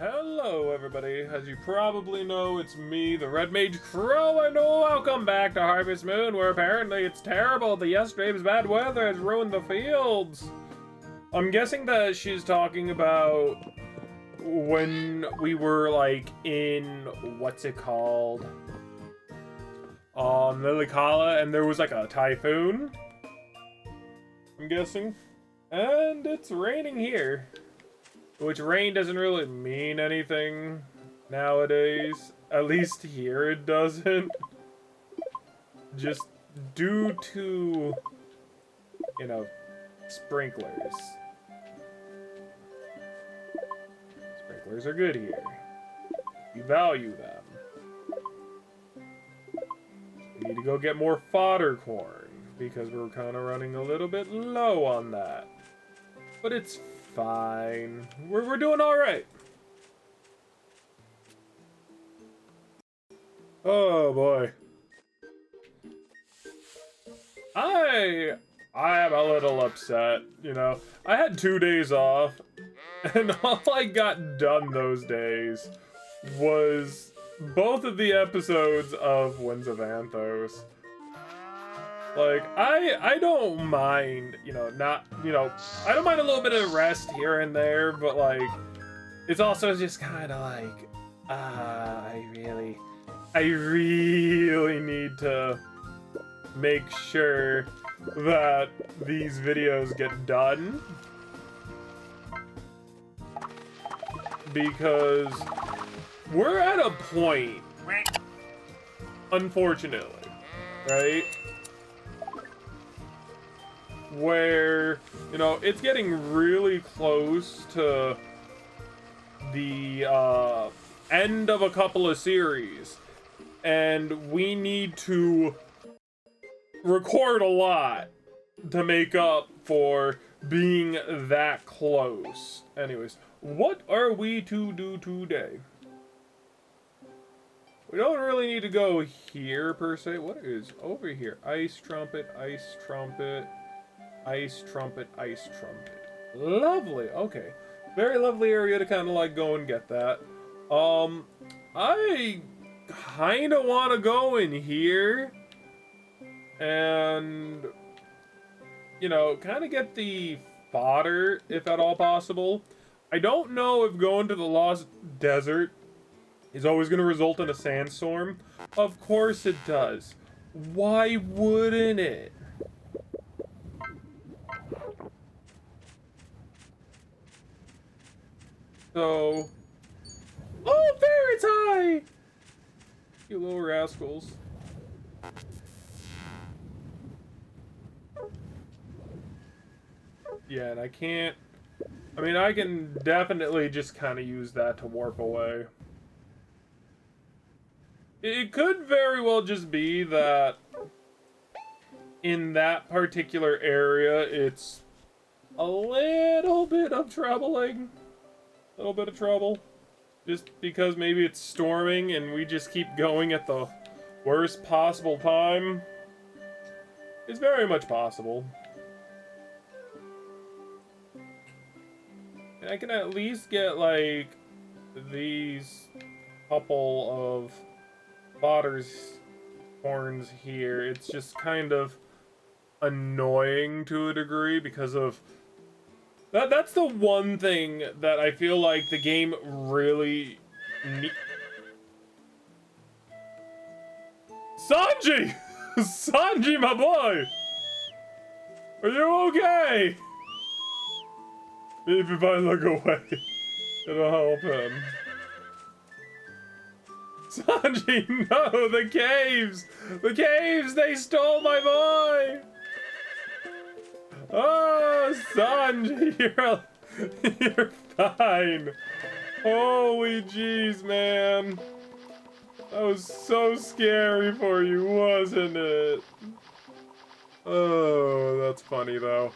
Hello everybody, as you probably know, it's me, the Theredmagekro, and welcome back to Harvest Moon, where apparently it's terrible. Yesterday's bad weather has ruined the fields. I'm guessing that she's talking about when we were, like, in, what's it called? Lilikala, and there was, like, a typhoon, I'm guessing. And it's raining here. Which rain doesn't really mean anything nowadays. At least here it doesn't. Just due to, you know, sprinklers. Sprinklers are good here. We value them. We need to go get more fodder corn because we're kind of running a little bit low on that. But it's fine. We're doing all right. Oh boy. I am a little upset, you know. I had 2 days off, and all I got done those days was both of the episodes of Winds of Anthos. Like, I don't mind, I don't mind a little bit of rest here and there, but, like, it's also just kind of like, I really need to make sure that these videos get done. Because we're at a point, unfortunately, right? Where, it's getting really close to the end of a couple of series, and we need to record a lot to make up for being that close. Anyways, what are we to do today? We don't really need to go here per se. What is over here? Ice trumpet, ice trumpet. Ice trumpet, ice trumpet. Lovely. Okay. Very lovely area to kind of like go and get that. I kind of want to go in here and, kind of get the fodder if at all possible. I don't know if going to the Lost Desert is always going to result in a sandstorm. Of course it does. Why wouldn't it? So, oh, there it's high! You little rascals. Yeah, and I can't, I can definitely just kind of use that to warp away. It could very well just be that in that particular area, it's a little bit of troubling. A little bit of trouble. Just because maybe it's storming and we just keep going at the worst possible time. It's very much possible. And I can at least get, like, these couple of fodder's horns here. It's just kind of annoying to a degree because of that's the one thing that I feel like the game really Sanji! Sanji, my boy! Are you okay? Maybe if I look away, it'll help him. Sanji, no! The caves! The caves! They stole my boy! Oh, Sanji, you're fine. Holy jeez, man. That was so scary for you, wasn't it? Oh, that's funny, though.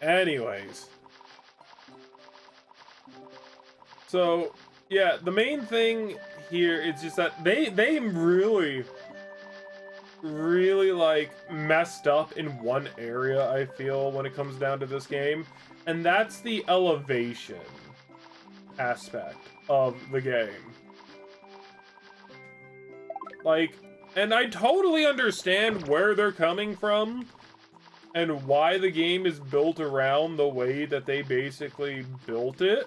Anyways. So, yeah, the main thing here is just that they really like messed up in one area, I feel, when it comes down to this game, and that's the elevation. aspect of the game. Like, and I totally understand where they're coming from and why the game is built around the way that they basically built it.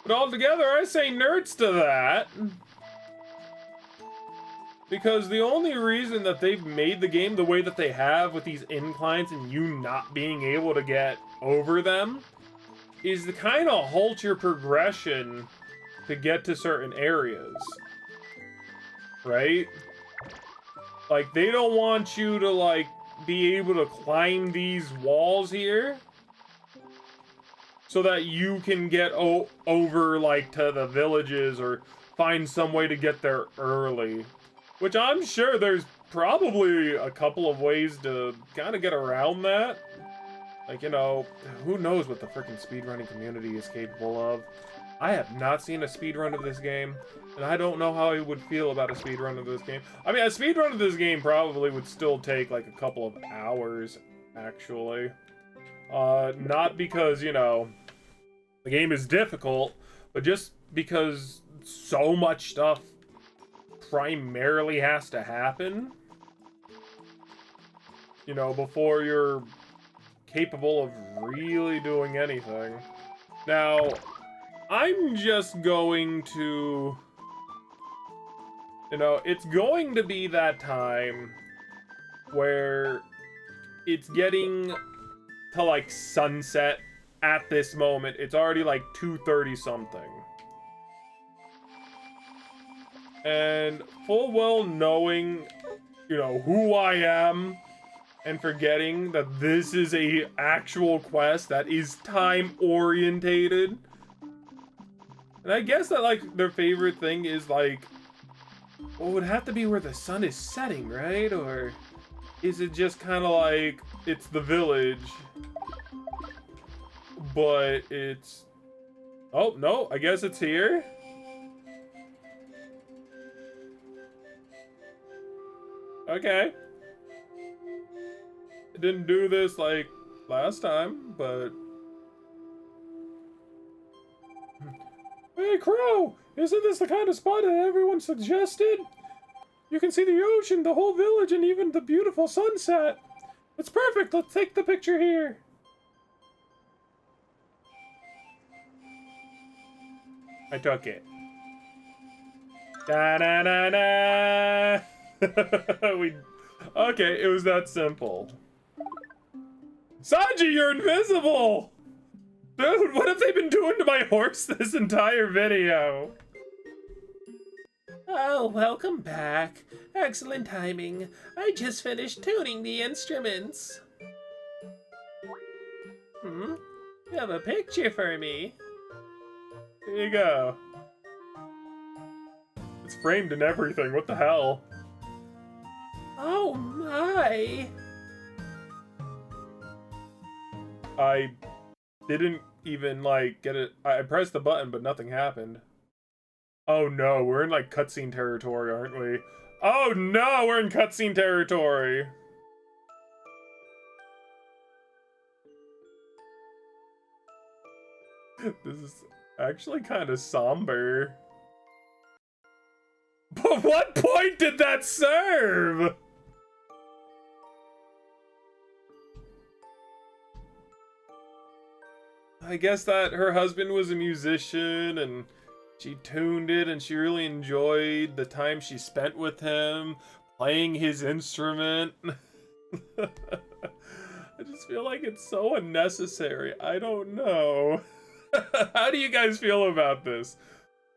But altogether, I say nerds to that. Because the only reason that they've made the game the way that they have with these inclines and you not being able to get over them is to kind of halt your progression to get to certain areas. Right? Like, they don't want you to, like, be able to climb these walls here so that you can get over, like, to the villages or find some way to get there early. Which I'm sure there's probably a couple of ways to kind of get around that. Like, you know, who knows what the freaking speedrunning community is capable of. I have not seen a speedrun of this game, and I don't know how I would feel about a speedrun of this game. I mean, a speedrun of this game probably would still take, like, a couple of hours, actually. Not because, you know, the game is difficult, but just because so much stuff primarily has to happen, you know, before you're capable of really doing anything. Now, I'm just going to, you know, it's going to be that time where it's getting to, like, sunset at this moment. It's already, like, 2:30 something. And full well knowing, you know, who I am and forgetting that this is a actual quest that is time orientated. And I guess that, like, their favorite thing is, like, well, it would have to be where the sun is setting, right? Or is it just kind of like it's the village, but it's, oh no, I guess it's here. Okay. I didn't do this, like, last time, but... Hey, Crow! Isn't this the kind of spot that everyone suggested? You can see the ocean, the whole village, and even the beautiful sunset. It's perfect! Let's take the picture here. I took it. Da-da-da-da! Okay, it was that simple. Sanji, you're invisible! Dude, what have they been doing to my horse this entire video? Oh, welcome back. Excellent timing. I just finished tuning the instruments. You have a picture for me. Here you go. It's framed and everything, what the hell? Oh my! I didn't even, like, get it. I pressed the button, but nothing happened. Oh no, we're in, like, cutscene territory, aren't we? Oh no, we're in cutscene territory! This is actually kind of somber. But what point did that serve? I guess that her husband was a musician and she tuned it and she really enjoyed the time she spent with him playing his instrument. I just feel like it's so unnecessary. I don't know. How do you guys feel about this?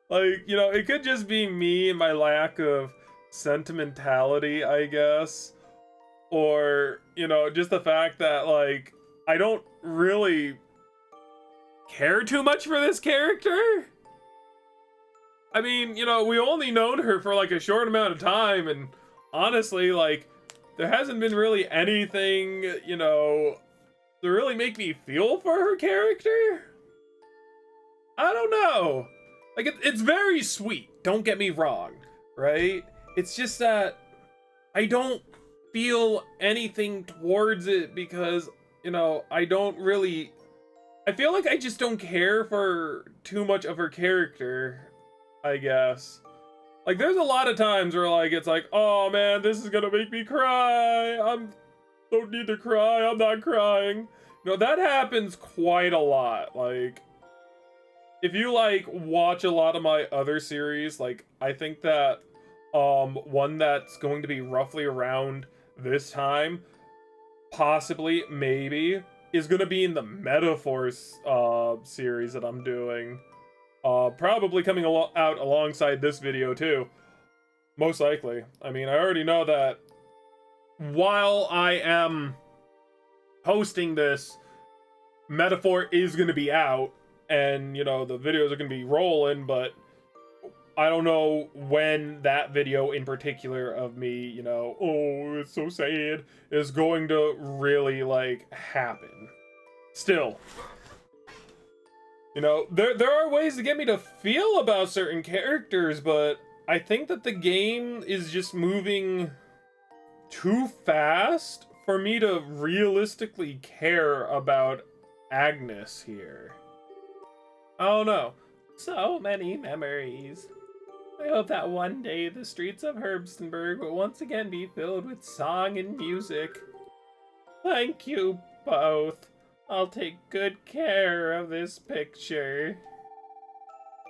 Like, you know, it could just be me and my lack of sentimentality, I guess. Or, you know, just the fact that, like, I don't really care too much for this character. I mean, you know, we only known her for, like, a short amount of time, and honestly, like, there hasn't been really anything, you know, to really make me feel for her character. I don't know. Like, it's very sweet, don't get me wrong, right? It's just that I don't feel anything towards it because, you know, I I feel like I just don't care for too much of her character, I guess. Like, there's a lot of times where, like, it's like, oh man, this is gonna make me cry. Don't need to cry, I'm not crying. You know, that happens quite a lot. Like, if you, like, watch a lot of my other series, like, I think that, one that's going to be roughly around this time, possibly, maybe, is gonna be in the Metaphors, series that I'm doing. Probably coming out alongside this video too. Most likely. I mean, I already know that while I am posting this, Metaphor is going to be out, and, you know, the videos are going to be rolling, but I don't know when that video in particular of me, you know, oh, it's so sad, is going to really, like, happen. Still. You know, there are ways to get me to feel about certain characters, but I think that the game is just moving too fast for me to realistically care about Agnes here. I don't know. So many memories. I hope that one day the streets of Herbstberg will once again be filled with song and music. Thank you both. I'll take good care of this picture.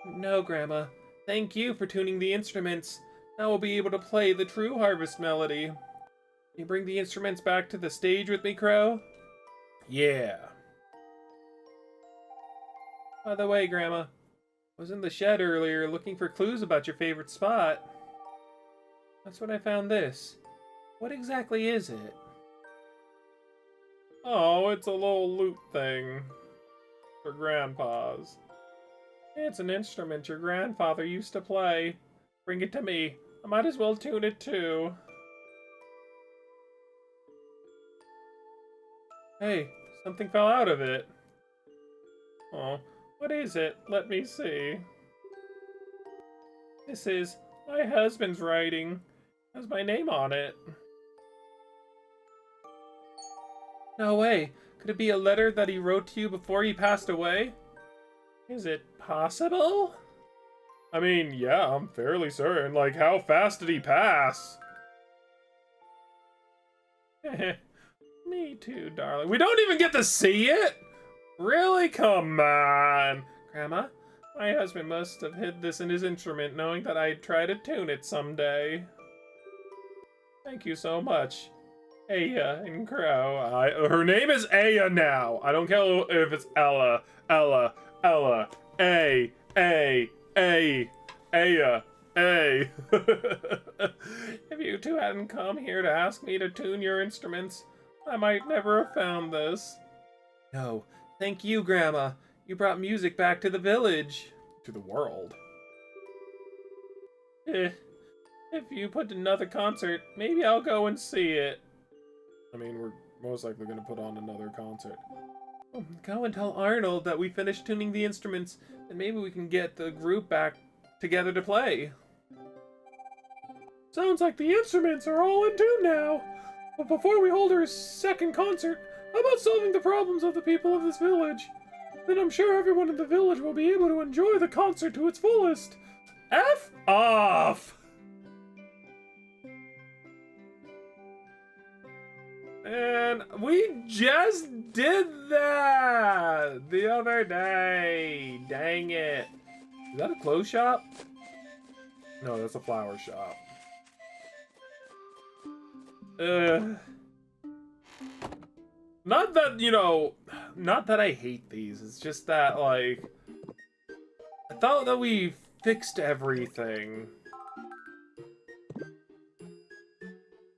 No, Grandma. Thank you for tuning the instruments. Now we'll be able to play the true harvest melody. Can you bring the instruments back to the stage with me, Crow? Yeah. By the way, Grandma, I was in the shed earlier looking for clues about your favorite spot. That's when I found this. What exactly is it? Oh, it's a little lute thing. For Grandpa's. It's an instrument your grandfather used to play. Bring it to me. I might as well tune it too. Hey, something fell out of it. Oh, what is it? Let me see. This is my husband's writing. It has my name on it. No way. Could it be a letter that he wrote to you before he passed away? Is it possible? I mean, yeah, I'm fairly certain. Like, how fast did he pass? Me too, darling. We don't even get to see it? Really? Come on. Grandma, my husband must have hid this in his instrument, knowing that I'd try to tune it someday. Thank you so much. Aya and Crow. Her name is Aya now. I don't care if it's Ella, Aya, Aya. If you two hadn't come here to ask me to tune your instruments, I might never have found this. No, thank you, Grandma. You brought music back to the village. To the world. If you put another concert, maybe I'll go and see it. I mean, we're most likely going to put on another concert. Go and tell Arnold that we finished tuning the instruments, and maybe we can get the group back together to play. Sounds like the instruments are all in tune now. But before we hold our second concert, how about solving the problems of the people of this village? Then I'm sure everyone in the village will be able to enjoy the concert to its fullest. F off! And we just did that the other day. Dang it. Is that a clothes shop? No, that's a flower shop. Not that, you know, not that I hate these. It's just that, like, I thought that we fixed everything.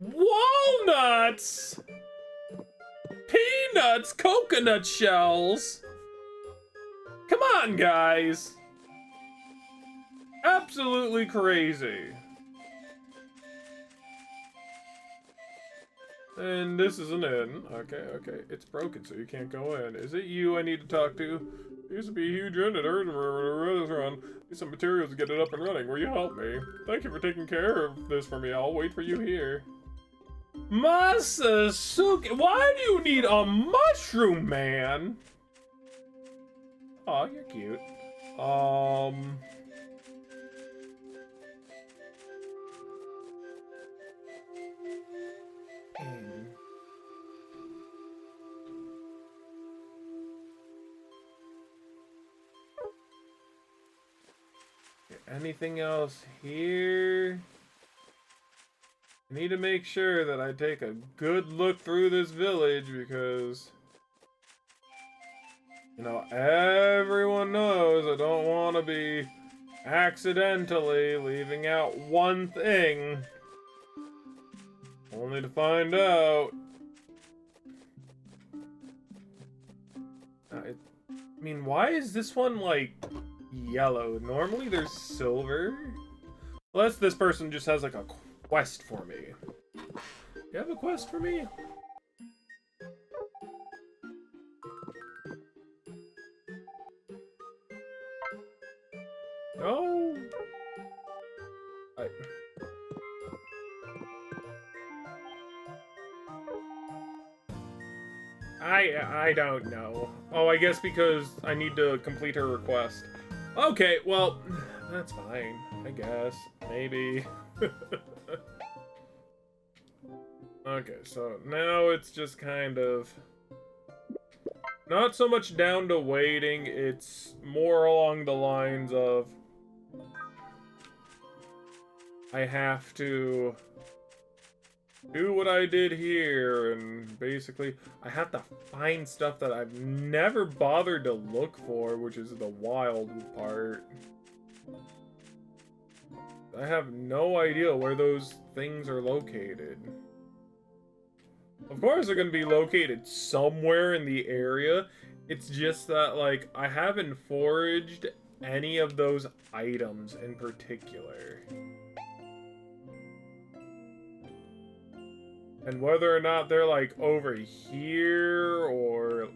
Walnuts! Peanuts! Coconut shells! Come on, guys! Absolutely crazy. And this isn't in. Okay. It's broken, so you can't go in. Is it you I need to talk to? There used to be a huge run at Herbstberg. Need some materials to get it up and running. Will you help me? Thank you for taking care of this for me. I'll wait for you here. Masasuke, why do you need a mushroom man? Aw, you're cute. Anything else here? I need to make sure that I take a good look through this village because, you know, everyone knows I don't want to be accidentally leaving out one thing, only to find out. I mean, why is this one, like, yellow? Normally there's silver. Unless this person just has, like, a quest for me. You have a quest for me? No. I don't know. Oh, I guess because I need to complete her request. Okay, well, that's fine. I guess. Maybe. Okay, so now it's just kind of not so much down to waiting, it's more along the lines of I have to do what I did here, and basically I have to find stuff that I've never bothered to look for, which is the wild part. I have no idea where those things are located. Of course they're going to be located somewhere in the area. It's just that, like, I haven't foraged any of those items in particular. And whether or not they're, like, over here or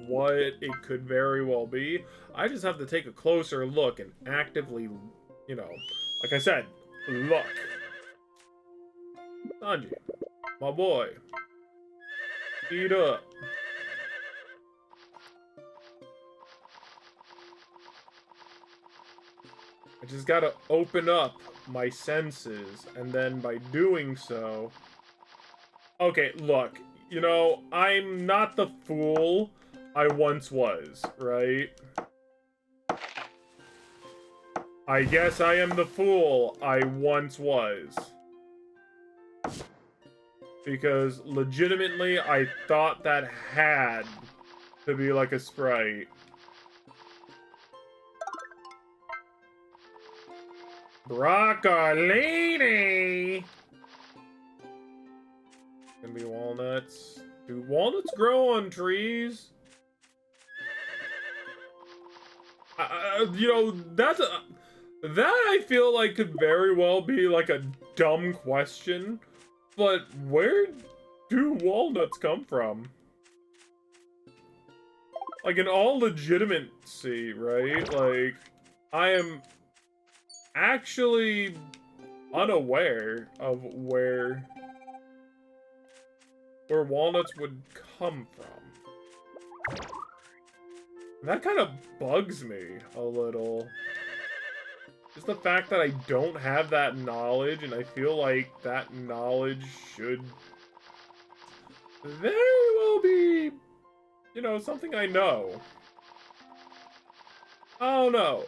what it could very well be, I just have to take a closer look and actively, you know, like I said, look. Sanji, my boy. Eat up. I just gotta open up my senses, and then by doing so... Okay, look, you know, I'm not the fool I once was, right? I guess I am the fool I once was. Because legitimately, I thought that had to be like a sprite. Broccolini! Gonna be walnuts. Do walnuts grow on trees? You know, that I feel like could very well be like a dumb question. But where do walnuts come from? Like, in all legitimacy, right? Like, I am actually unaware of where walnuts would come from. And that kind of bugs me a little. Just the fact that I don't have that knowledge, and I feel like that knowledge should very well be, you know, something I know. I don't know.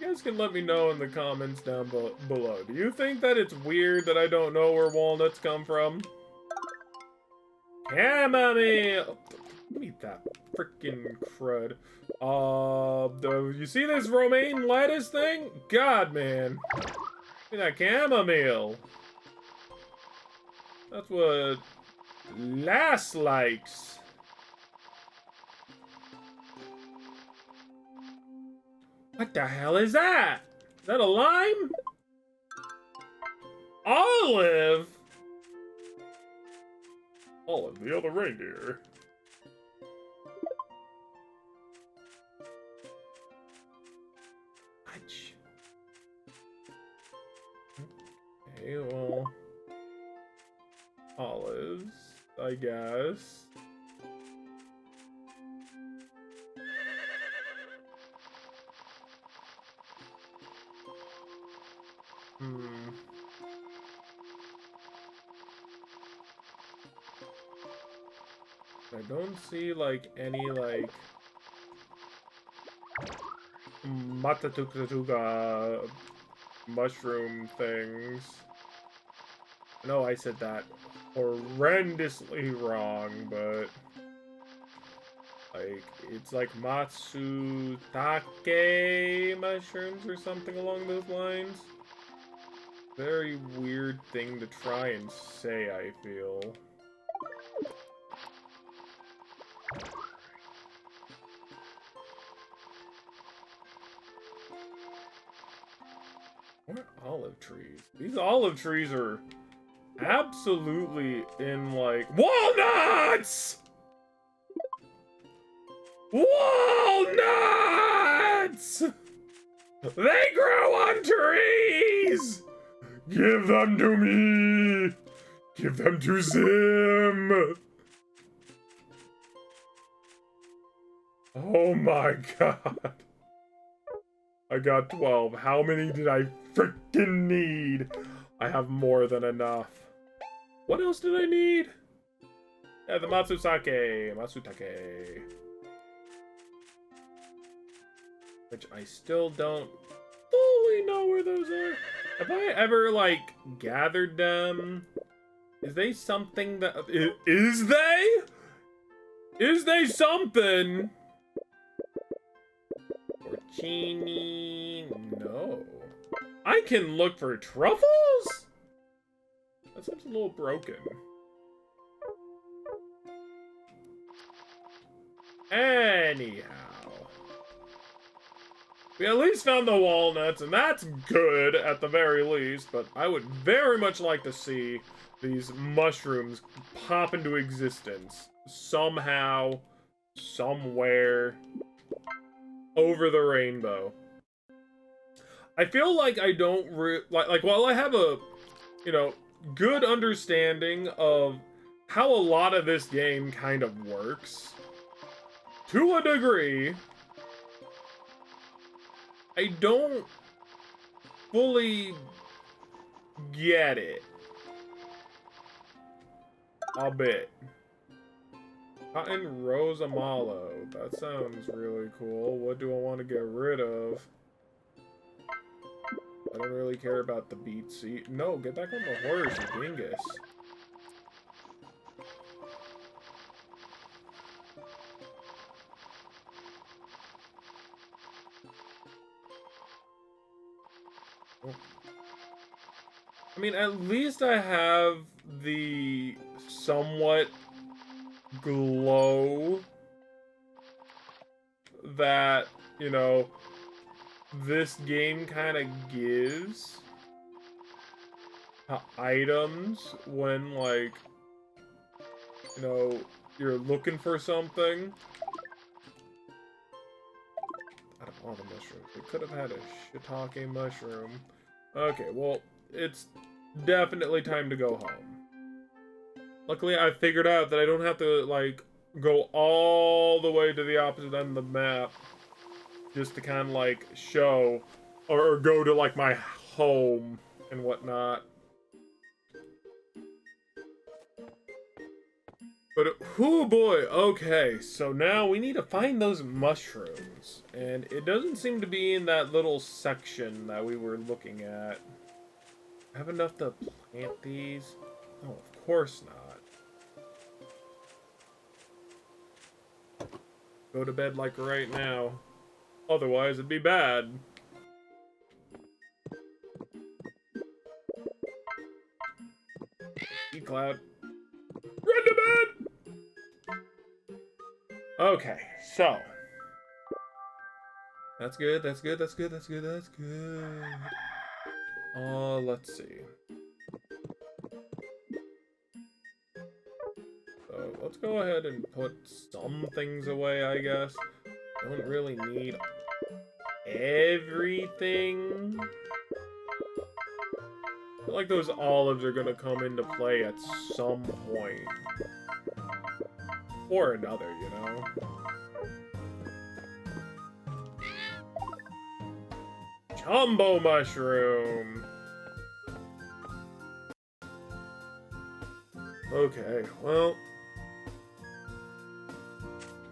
You guys can let me know in the comments down below. Do you think that it's weird that I don't know where walnuts come from? Chamomile! Give me that freaking crud. You see this romaine lettuce thing? God, man. Give me that chamomile. That's what Lass likes. What the hell is that? Is that a lime? Olive? Olive, the other reindeer. Okay, well, olives, I guess. Hmm. I don't see, like, any, like, Matatuka mushroom things. No, I said that horrendously wrong, but like it's like Matsutake mushrooms or something along those lines. Very weird thing to try and say, I feel. What olive trees? These olive trees are absolutely in, like, walnuts! Walnuts! They grow on trees! Give them to me! Give them to Zim! Oh my god. I got 12. How many did I freaking need? I have more than enough. What else did I need? Yeah, the Matsutake. Which I still don't fully know where those are. Have I ever, like, gathered them? Is they something that... Is they? Is they something? Porcini... No. I can look for truffles? That seems a little broken. Anyhow. We at least found the walnuts, and that's good at the very least, but I would very much like to see these mushrooms pop into existence. Somehow, somewhere, over the rainbow. I feel like I don't like while I have a, you know, good understanding of how a lot of this game kind of works, to a degree, I don't fully get it. A bit. Cotton Rosamalo. That sounds really cool. What do I want to get rid of? I don't really care about the beet seed. No, get back on the horse, you dingus. Oh. I mean, at least I have the somewhat glow that, you know, this game kind of gives items when, like, you know, you're looking for something. Out of all the mushrooms, we could have had a shiitake mushroom. Okay, well, it's definitely time to go home. Luckily, I figured out that I don't have to, like, go all the way to the opposite end of the map just to kind of, like, show or go to, like, my home and whatnot. But, oh boy, okay, so now we need to find those mushrooms. And it doesn't seem to be in that little section that we were looking at. Have enough to plant these? Oh, of course not. Go to bed like right now. Otherwise, it'd be bad. E-Cloud. Run to bed! Okay, so. That's good, that's good, that's good, that's good, that's good. Let's see. So, let's go ahead and put some things away, I guess. Don't really need everything. I feel like those olives are gonna come into play at some point. Or another, you know? Jumbo mushroom! Okay, well.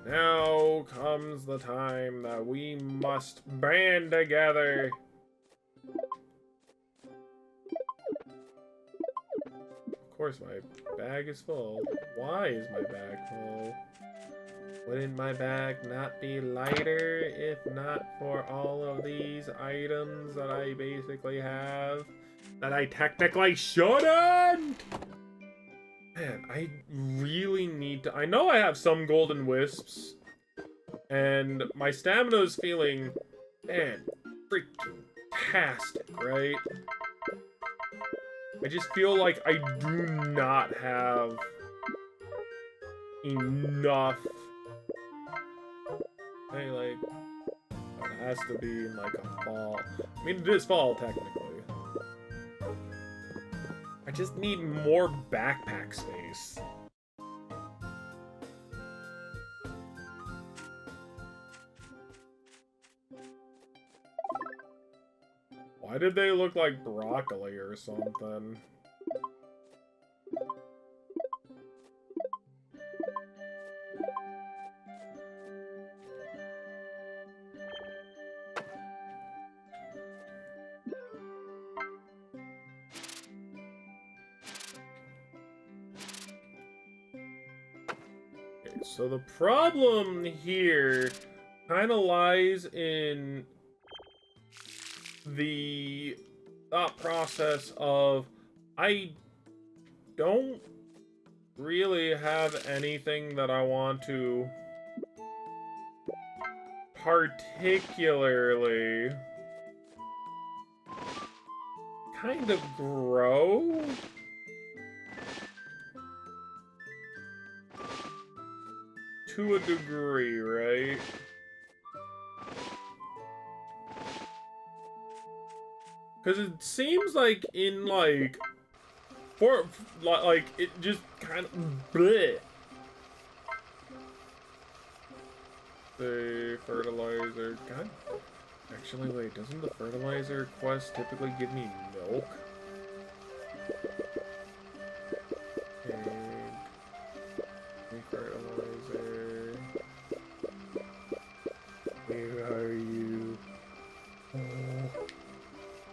Now comes the time that we must band together. Of course, my bag is full. Why is my bag full? Wouldn't my bag not be lighter if not for all of these items that I basically have? That I technically shouldn't! Man, I really need to... I know I have some golden wisps. And my stamina is feeling... Man, freaking tastic, right? I just feel like I do not have... enough... Hey, like... It has to be in, like, a fall. I mean, it is fall, technically. I just need more backpack space. Why did they look like broccoli or something? So the problem here kind of lies in the thought process of I don't really have anything that I want to particularly kind of grow. To a degree, right? Because it seems like in, like, it just kind of, bleh. The fertilizer, God. Actually, wait, doesn't the fertilizer quest typically give me milk? Fertilizer. Where are you? Oh.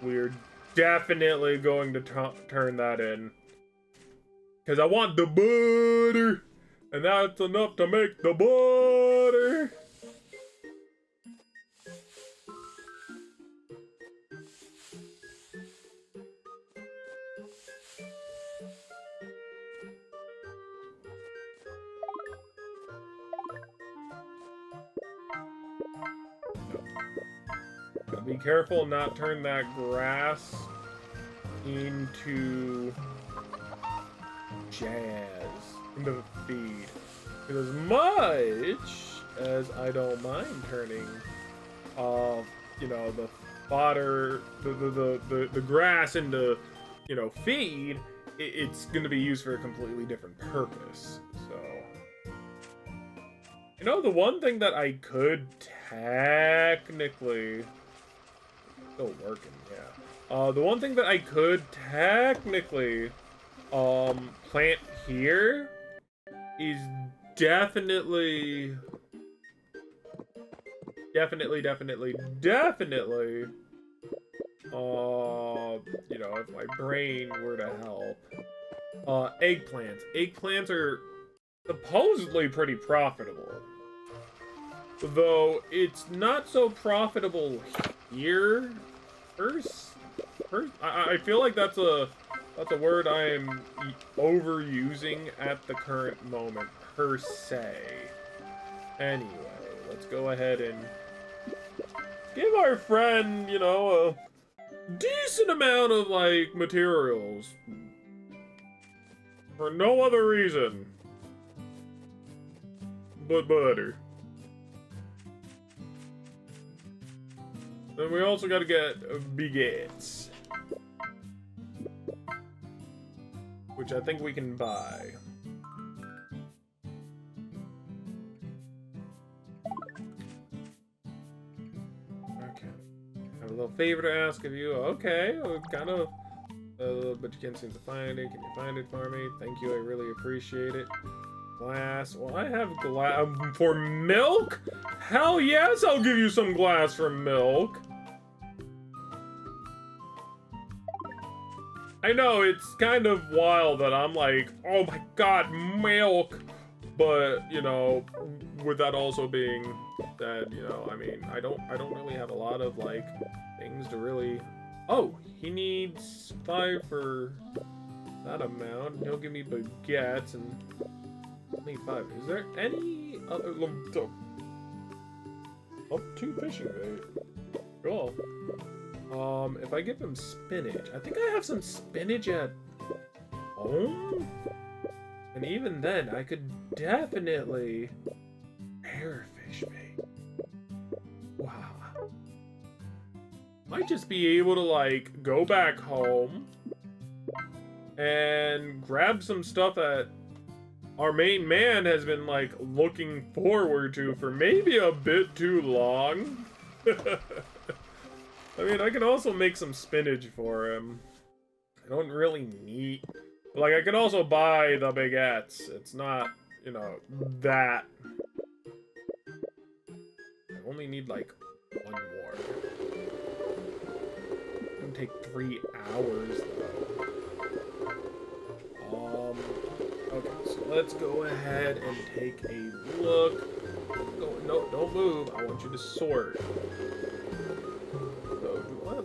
We're definitely going to turn that in. Because I want the butter! And that's enough to make the butter! Be careful not turn that grass into jazz, into feed. Because as much as I don't mind turning, you know, the fodder, the grass into, you know, feed, it's going to be used for a completely different purpose. So, you know, the one thing that I could technically... Still working, yeah. The one thing that I could technically plant here is definitely you know, if my brain were to help. Eggplants. Eggplants are supposedly pretty profitable. Though it's not so profitable here. I feel like that's a word I am overusing at the current moment, per se. Anyway, let's go ahead and give our friend, you know, a decent amount of, like, materials. For no other reason but butter. Then we also gotta get baguettes, which I think we can buy. Okay. I have a little favor to ask of you. Okay, kind of But you can't seem to find it. Can you find it for me? Thank you, I really appreciate it. Glass. Well, I have glass for milk? Hell yes, I'll give you some glass for milk. I know, it's kind of wild that I'm like, oh my god, milk! But, you know, with that also being said, you know, I mean, I don't really have a lot of, like, things to really... Oh, he needs 5 for that amount. He'll give me baguettes and only 5. Is there any other... Oh, 2 fishing bait. Cool. If I give him spinach, I think I have some spinach at home? And even then, I could definitely airfish bait. Wow. Might just be able to, like, go back home and grab some stuff that our main man has been, like, looking forward to for maybe a bit too long. I mean, I can also make some spinach for him. I don't really need... Like, I can also buy the baguettes. It's not, you know, that. I only need, like, 1 more. It's gonna take 3 hours, though. Okay, so let's go ahead and take a look. No, don't move. I want you to sort.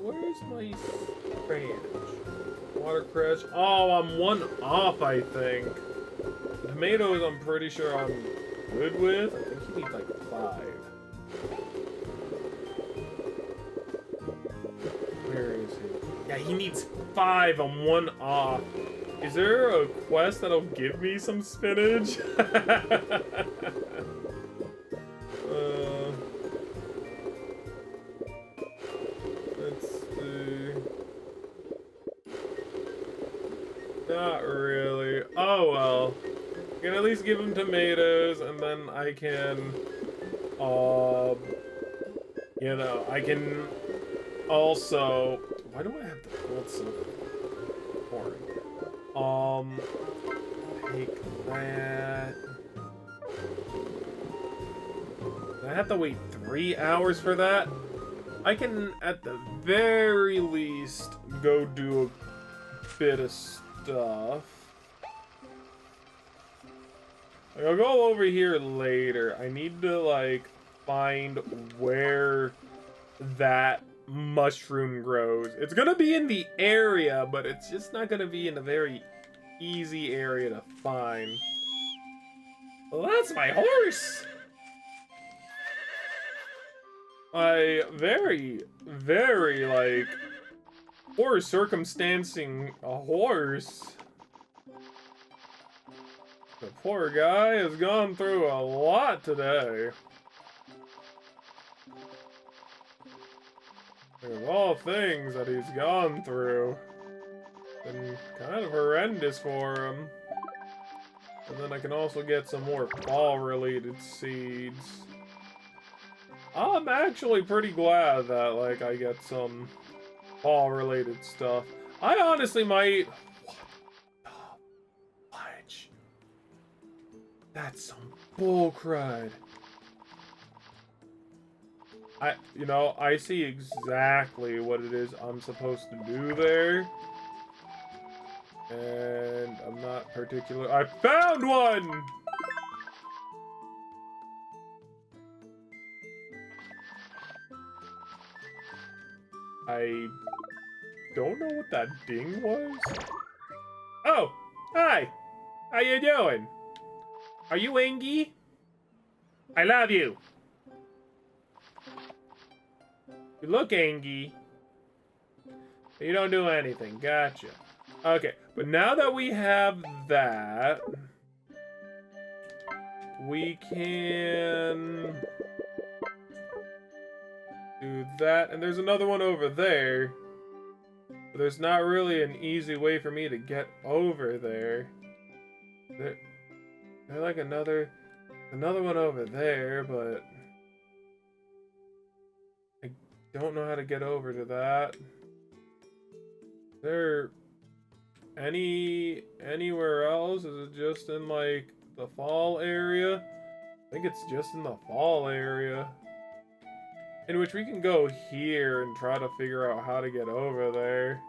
Where's my spinach? Watercress. Oh, I'm 1 off, I think. Tomatoes, I'm pretty sure I'm good with. I think he needs like 5. Where is he? Yeah, he needs 5. I'm 1 off. Is there a quest that'll give me some spinach? Not really. Oh well. I can at least give him tomatoes, and then I can, you know, I can also... Why do I have the gold silver corn? Take that. Do I have to wait 3 hours for that? I can, at the very least, go do a bit of stuff. I'll go over here later. I need to, like, find where that mushroom grows. It's gonna be in the area, but it's just not gonna be in a very easy area to find. Well, that's my horse! I very, like, poor circumstancing a horse. The poor guy has gone through a lot today. Of all things that he's gone through, been kind of horrendous for him. And then I can also get some more fall-related seeds. I'm actually pretty glad that, like, I get some fall-related stuff. I honestly might... What the fudge? That's some bullcrud. You know, I see exactly what it is I'm supposed to do there. And I'm not particular... I found one! I don't know what that ding was. Oh, hi. How you doing? Are you Angie? I love you. You look Angie. But you don't do anything. Gotcha. Okay, but now that we have that, we can do that. And there's another one over there. But there's not really an easy way for me to get over there. There's like another one over there, but I don't know how to get over to that. anywhere else? Is it just in like the fall area? I think it's just in the fall area. In which we can go here and try to figure out how to get over there.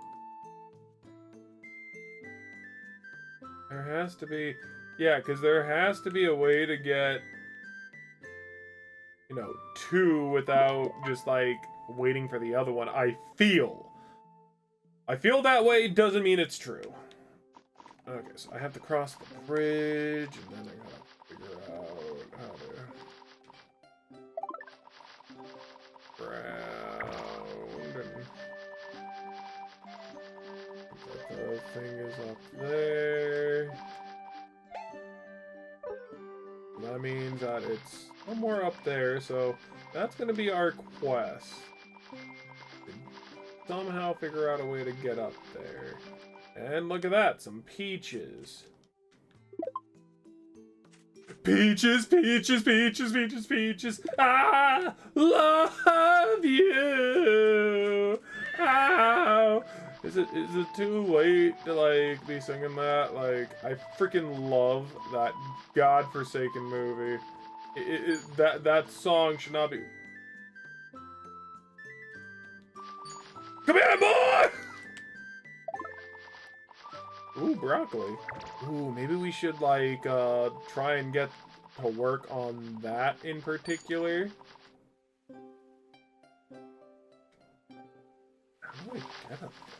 There has to be... Yeah, because there has to be a way to get, you know, 2 without just, like, waiting for the other one. I feel that way doesn't mean it's true. Okay, so I have to cross the bridge, and then I gotta figure out how to... round, and the thing is up there. That means that it's somewhere up there, so that's gonna be our quest. Somehow figure out a way to get up there. And look at that, some peaches. Peaches, peaches, peaches, peaches, peaches. I love you. Ow. Is it too late to like be singing that? Like, I freaking love that godforsaken movie. That song should not be. Come here, boy! Ooh, broccoli. Ooh, maybe we should, like, try and get to work on that in particular. How do I get up there?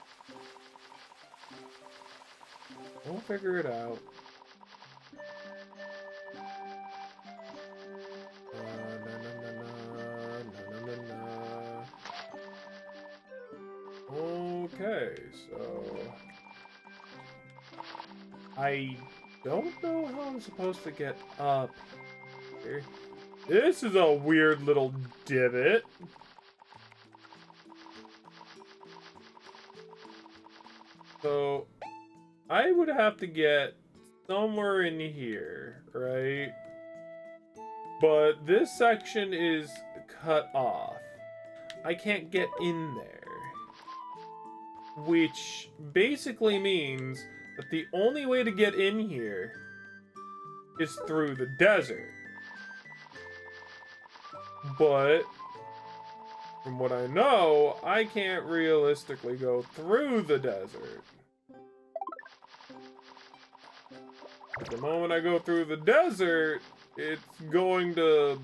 We'll figure it out. Okay, so... I don't know how I'm supposed to get up here. This is a weird little divot. So, I would have to get somewhere in here, right? But this section is cut off. I can't get in there. Which basically means that the only way to get in here is through the desert. But, from what I know, I can't realistically go through the desert. The moment I go through the desert, it's going to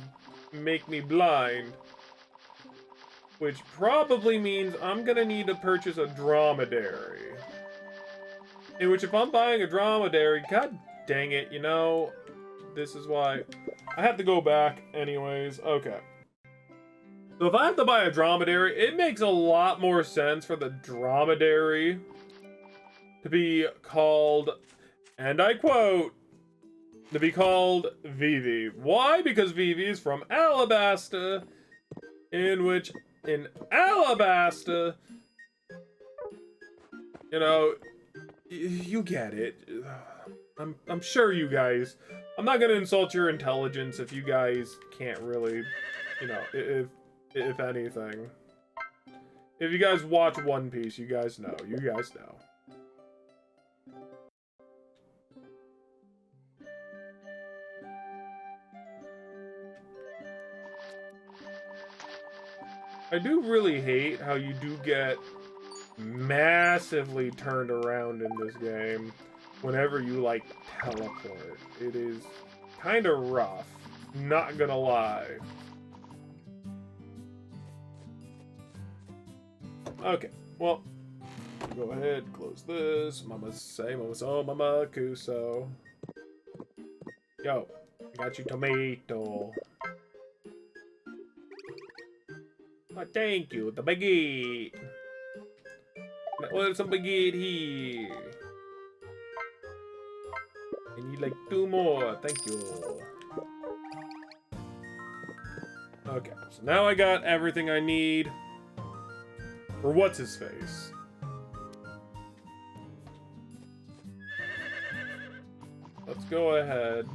make me blind. Which probably means I'm gonna need to purchase a dromedary. In which, if I'm buying a dromedary, god dang it, you know, this is why I have to go back anyways. Okay. So if I have to buy a dromedary, it makes a lot more sense for the dromedary to be called, and I quote, to be called Vivi. Why? Because Vivi is from Alabasta, in which, in Alabasta, you know, you get it. I'm sure you guys, I'm not gonna insult your intelligence if you guys can't really, you know, if anything. If you guys watch One Piece, you guys know. You guys know. I do really hate how you do get massively turned around in this game whenever you, like, teleport. It is kind of rough, not gonna lie. Okay, well, go ahead, close this. Mama say, mama so, mama kuso. Yo, I got you tomato. Oh, thank you, the baguette. Well, some baguette here. I need like 2 more, thank you. Okay, so now I got everything I need. For what's his face? Let's go ahead.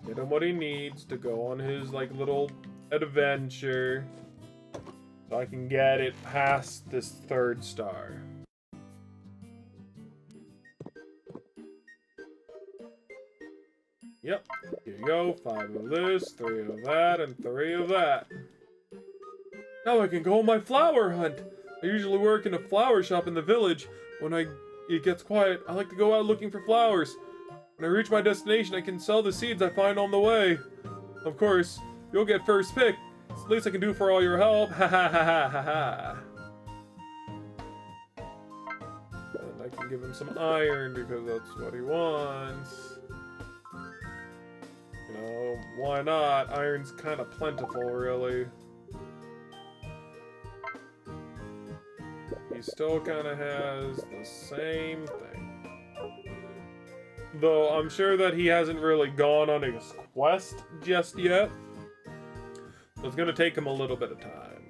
Get him what he needs to go on his like little adventure. So I can get it past this 3rd star. Yep. Here you go. 5 of this, 3 of that, and 3 of that. Now I can go on my flower hunt. I usually work in a flower shop in the village. When it gets quiet, I like to go out looking for flowers. When I reach my destination, I can sell the seeds I find on the way. Of course, you'll get first pick. It's the least I can do for all your help. Ha ha ha ha ha ha. And I can give him some iron because that's what he wants. You know, why not? Iron's kind of plentiful, really. He still kind of has the same thing. Though I'm sure that he hasn't really gone on his quest just yet. So it's going to take him a little bit of time.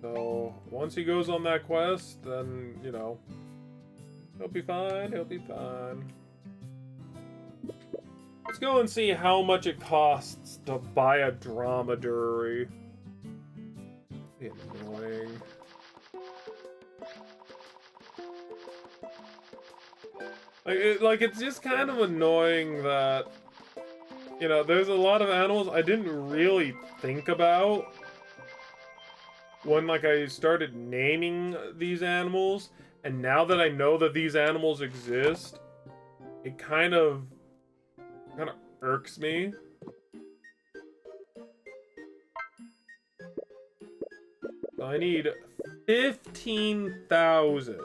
So once he goes on that quest, then, you know, he'll be fine, he'll be fine. Let's go and see how much it costs to buy a dromedary. Annoying. It's just kind of annoying that, you know, there's a lot of animals I didn't really think about when, like, I started naming these animals, and now that I know that these animals exist, it kind of irks me. I need 15,000.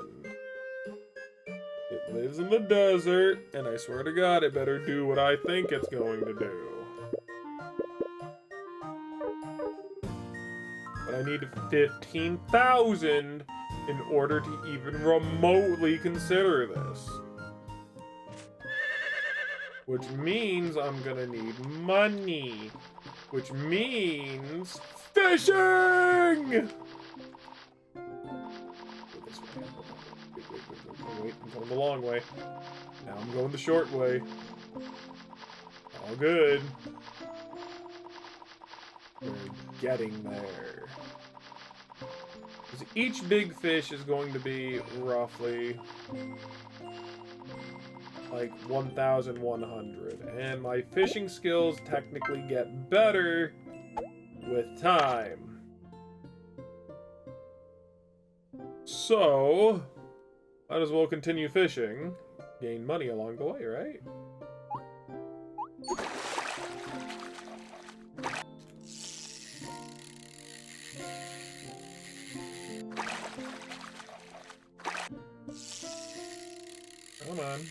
It lives in the desert, and I swear to God, it better do what I think it's going to do. But I need 15,000 in order to even remotely consider this. Which means I'm gonna need money. Which means fishing! Wait, I'm going the long way. Now I'm going the short way. All good. We're getting there. Because each big fish is going to be roughly like 1,100. And my fishing skills technically get better with time. So, might as well continue fishing. Gain money along the way, right? Come on.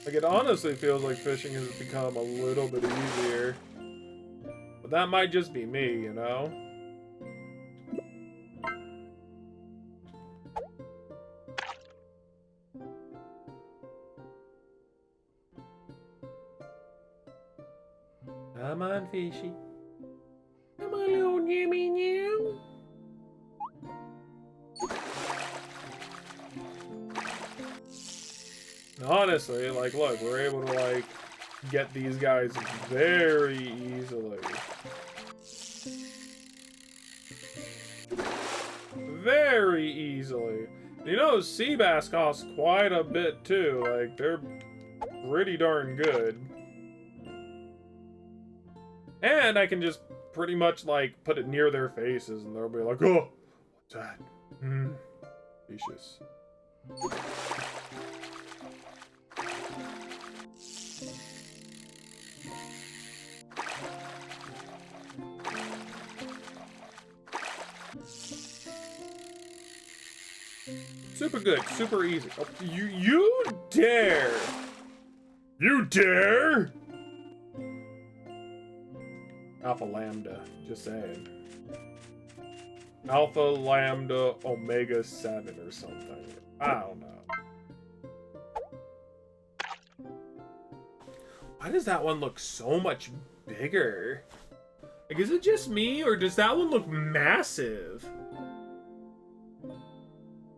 Like, it honestly feels like fishing has become a little bit easier. But that might just be me, you know? Come on, fishy. Come on, little Jimmy now. Honestly, like, look, we're able to, like, get these guys very easily. Very easily. You know, sea bass cost quite a bit, too. Like, they're pretty darn good. And I can just pretty much, like, put it near their faces, and they'll be like, oh, what's that? Delicious. Super good, super easy. Oh, you dare! You dare! Alpha Lambda, just saying. Alpha Lambda Omega 7 or something. I don't know. Why does that one look so much bigger? Like, is it just me, or does that one look massive?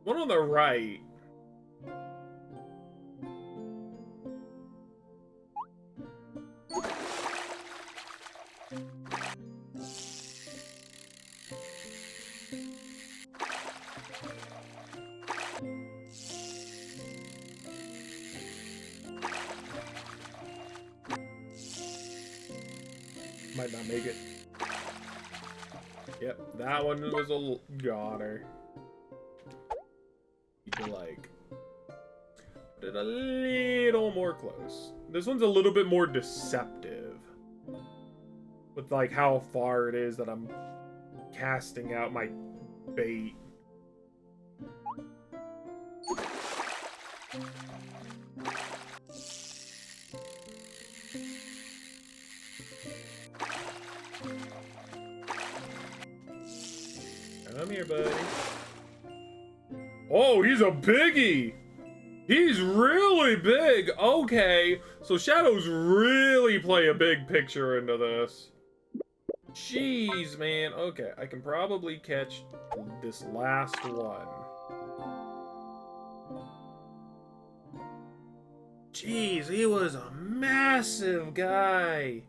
One on the right. Might not make it. Yep, that one was a goner. You can, like, put it a little more close. This one's a little bit more deceptive. With, like, how far it is that I'm casting out my bait. Come here, buddy. Oh, he's a biggie! He's really big! Okay, so shadows really play a big picture into this. Jeez, man. Okay, I can probably catch this last one. Jeez, he was a massive guy.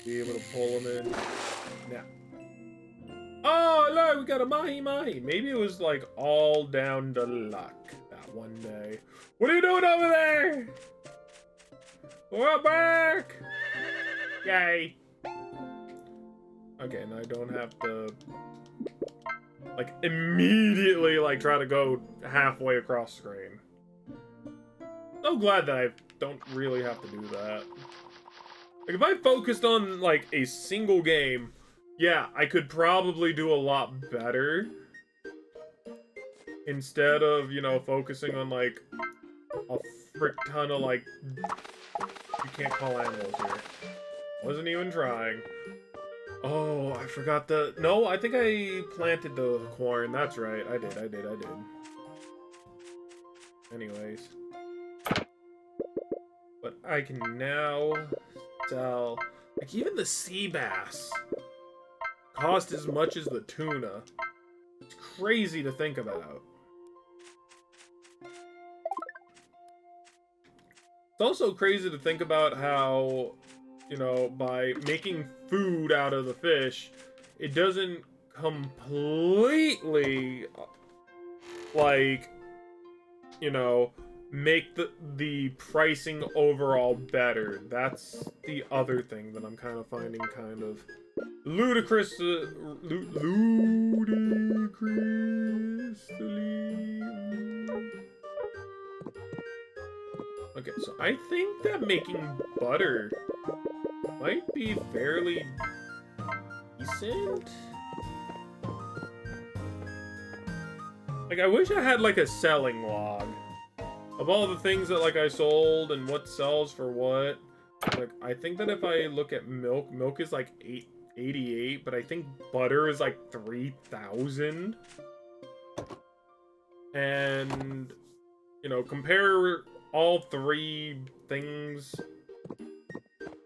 Be able to pull him in now. Oh no, we got a mahi. Maybe it was like all down to luck that one day. What are you doing over there? We're back! Yay! Okay, and I don't have to like immediately like try to go halfway across screen. So glad that I don't really have to do that. Like, if I focused on, like, a single game, yeah, I could probably do a lot better. Instead of, you know, focusing on, like, a frick ton of, like, you can't call animals here. Wasn't even trying. Oh, I forgot the... No, I think I planted the corn. That's right. I did. Anyways. But I can now... sell, like, even the sea bass cost as much as the tuna. It's crazy to think about. It's also crazy to think about how, you know, by making food out of the fish, it doesn't completely, like, you know, make the pricing overall better. That's the other thing that I'm kind of finding kind of ludicrously. Okay, so I think that making butter might be fairly decent. Like, I wish I had like a selling log of all the things that, like, I sold and what sells for what. Like, I think that if I look at milk is, like, 888, but I think butter is, like, 3,000. And, you know, compare all three things.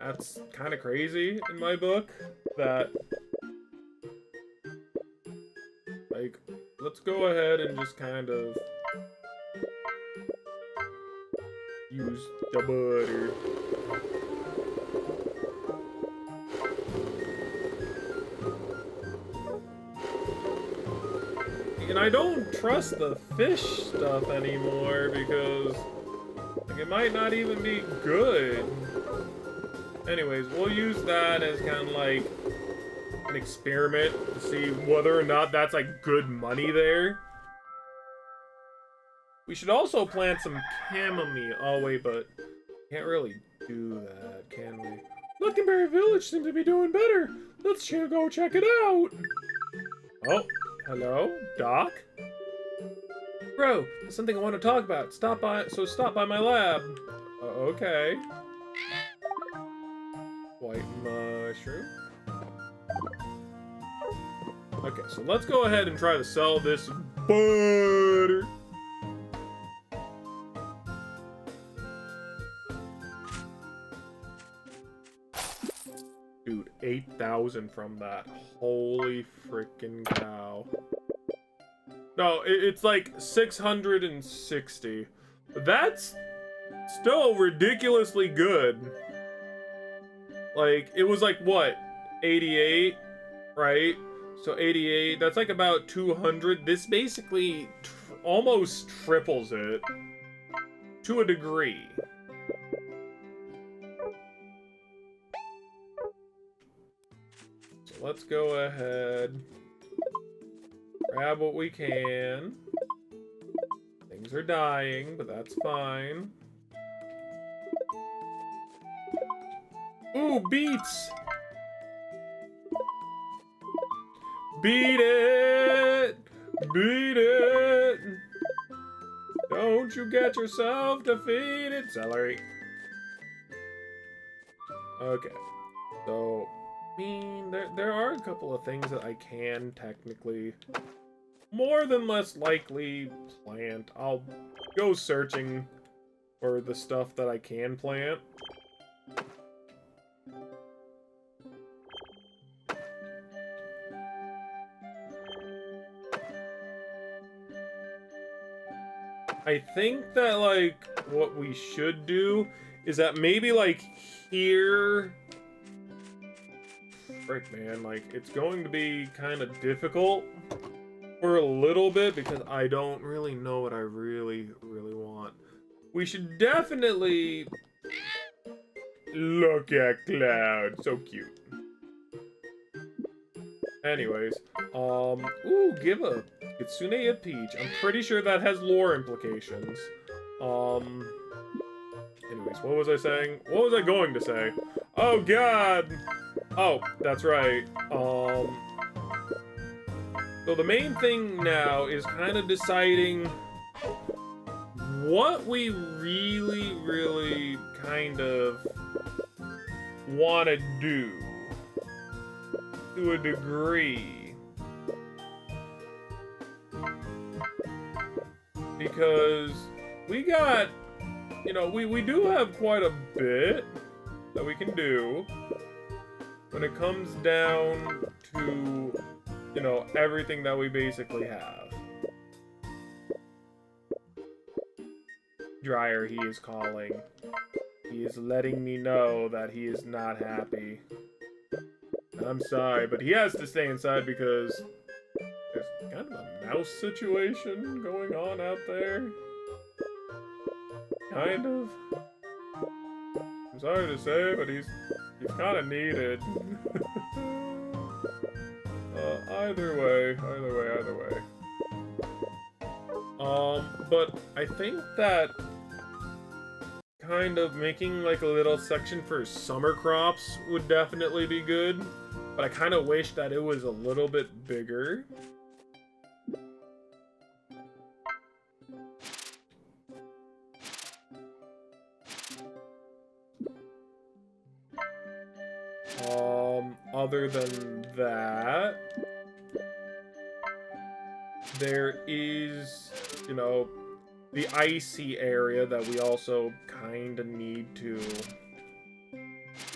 That's kind of crazy in my book. That, like, let's go ahead and just kind of use the butter. And I don't trust the fish stuff anymore because, like, it might not even be good. Anyways, we'll use that as kind of like an experiment to see whether or not that's like good money there. We should also plant some chamomile. Oh, wait, but can't really do that, can we? Luckenberry Village seems to be doing better. Let's go check it out. Oh, hello, Doc? Bro, there's something I want to talk about. Stop by my lab. Okay. White mushroom. Okay, so let's go ahead and try to sell this butter. Dude, 8,000 from that. Holy freaking cow. No, it's like 660. That's still ridiculously good. Like, it was like, what? 88, right? So 88, that's like about 200. This basically almost triples it to a degree. So let's go ahead, grab what we can. Things are dying, but that's fine. Ooh, beets! Beat it! Beat it! Don't you get yourself defeated! Celery. Okay. So, I mean, there are a couple of things that I can technically, more than less likely, plant. I'll go searching for the stuff that I can plant. I think that, like, what we should do is that maybe, like, here... Frick, man, like, it's going to be kind of difficult for a little bit because I don't really know what I really want. We should definitely... Look at Cloud, so cute. Anyways, ooh, give a Kitsune a peach. I'm pretty sure that has lore implications. Anyways, what was I saying? What was I going to say? Oh, God! Oh, that's right. So the main thing now is kind of deciding what we really kind of want to do. To a degree. Because we got, you know, we do have quite a bit that we can do when it comes down to, you know, everything that we basically have. Dryer, he is calling. He is letting me know that he is not happy. I'm sorry, but he has to stay inside because there's kind of a mouse situation going on out there. Kind of. I'm sorry to say, but he's kind of needed. Either way. But I think that kind of making like a little section for summer crops would definitely be good. But I kind of wish that it was a little bit bigger. Other than that, there is, you know, the icy area that we also kind of need to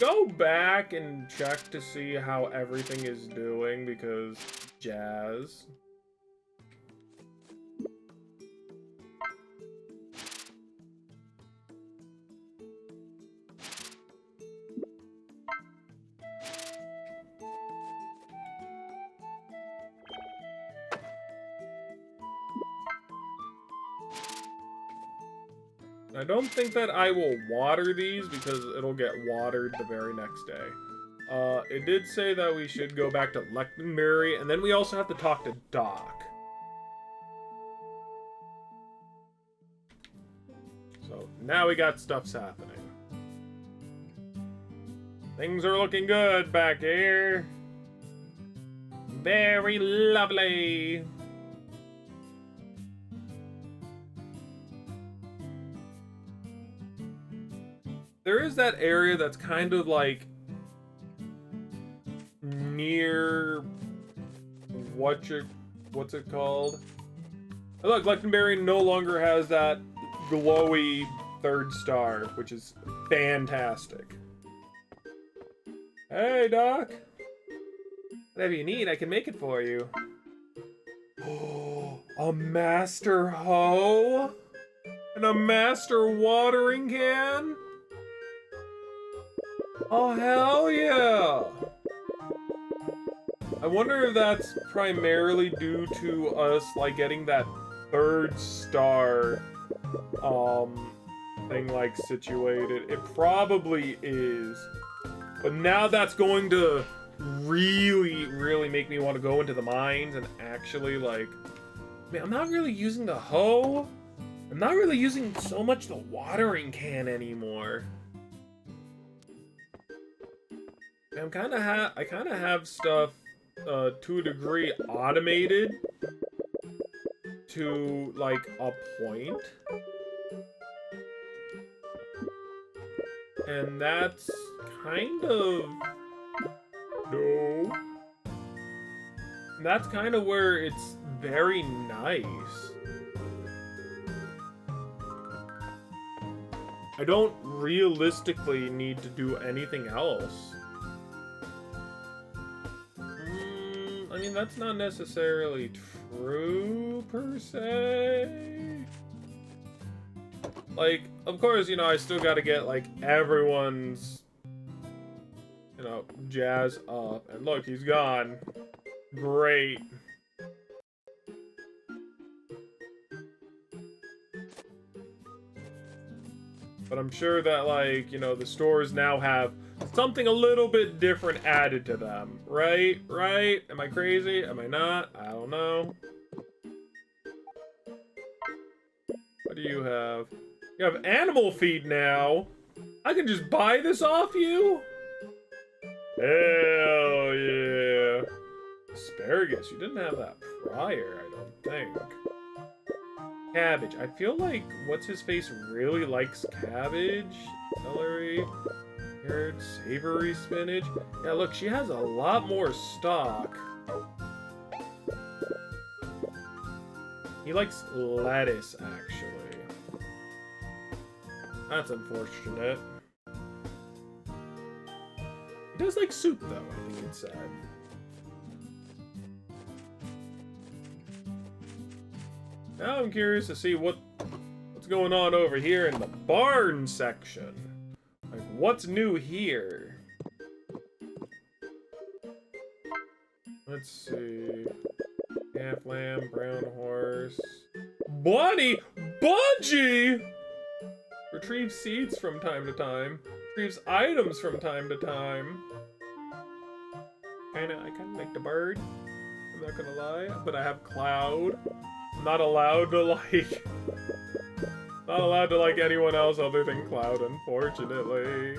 go back and check to see how everything is doing, because jazz. I don't think that I will water these because it'll get watered the very next day. It did say that we should go back to Lechtenberry, and then we also have to talk to Doc. So now we got stuff's happening. Things are looking good back here. Very lovely. There is that area that's kind of like near what's it called? Oh, look, Lechtenberry no longer has that glowy third star, which is fantastic. Hey, Doc. Whatever you need, I can make it for you. Oh, a master hoe? And a master watering can? Oh, hell yeah! I wonder if that's primarily due to us, like, getting that 3rd star, thing, like, situated. It probably is. But now that's going to really make me want to go into the mines and actually, like... Man, I'm not really using the hoe. I'm not really using so much the watering can anymore. I kind of have stuff to a degree automated to like a point, and that's kind of that's kind of where it's very nice. I don't realistically need to do anything else. I mean, that's not necessarily true, per se. Like, of course, you know, I still gotta get, like, everyone's, you know, jazz up. And look, he's gone. Great. But I'm sure that, like, you know, the stores now have something a little bit different added to them. Right? Right? Am I crazy? Am I not? I don't know. What do you have? You have animal feed now? I can just buy this off you? Hell yeah. Asparagus. You didn't have that prior, I don't think. Cabbage. I feel like what's-his-face really likes cabbage. Celery. Carrot. Savory spinach. Yeah, look, she has a lot more stock. He likes lettuce, actually. That's unfortunate. He does like soup, though, I think it's sad. Now I'm curious to see what's going on over here in the barn section. Like, what's new here? Let's see. Calf lamb, brown horse. Bunny! Budgie! Retrieves seeds from time to time. Retrieves items from time to time. I kinda like the bird. I'm not gonna lie. But I have Cloud. I'm not allowed to like... Not allowed to like anyone else other than Cloud, unfortunately.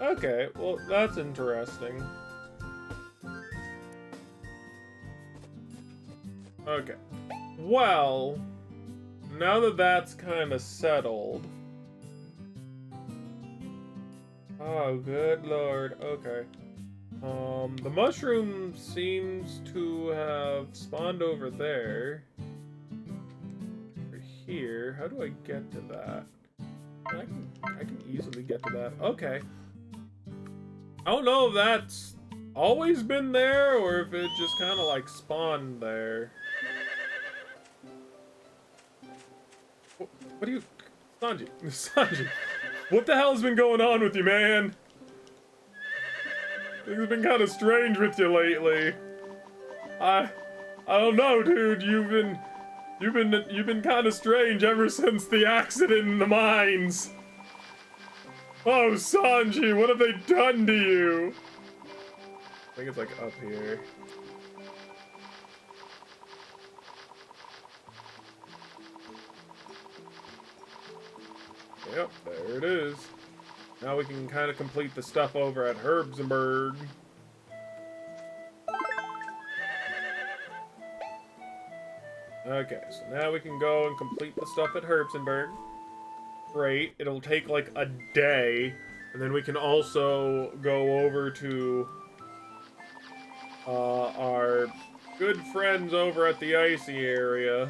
Okay, well, that's interesting. Okay. Well, now that that's kind of settled... Oh, good lord. Okay. The mushroom seems to have spawned over there. Over here. How do I get to that? I can easily get to that. Okay. I don't know if that's always been there or if it just kind of like spawned there. What are you... Sanji. Sanji. What the hell's been going on with you, man? Things have been kind of strange with you lately. I don't know, dude. You've been kind of strange ever since the accident in the mines. Oh, Sanji, what have they done to you? I think it's like up here. Yep, there it is. Now we can kind of complete the stuff over at Herbstberg. Okay, so now we can go and complete the stuff at Herbstberg. Great. It'll take like a day. And then we can also go over to our good friends over at the icy area.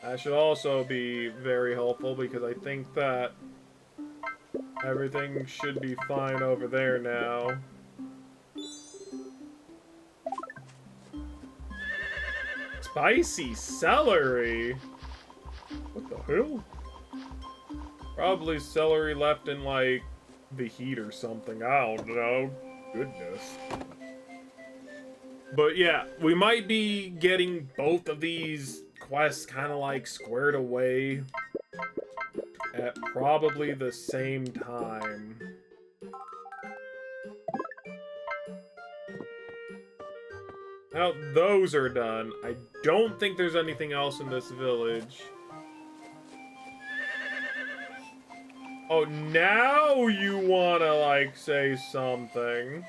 That should also be very helpful because I think that everything should be fine over there now. Spicy celery? What the hell? Probably celery left in, like, the heat or something. I don't know. Goodness. But yeah, we might be getting both of these quests kind of like squared away at probably the same time. Now those are done. I don't think there's anything else in this village. Oh, now you wanna, like, say something.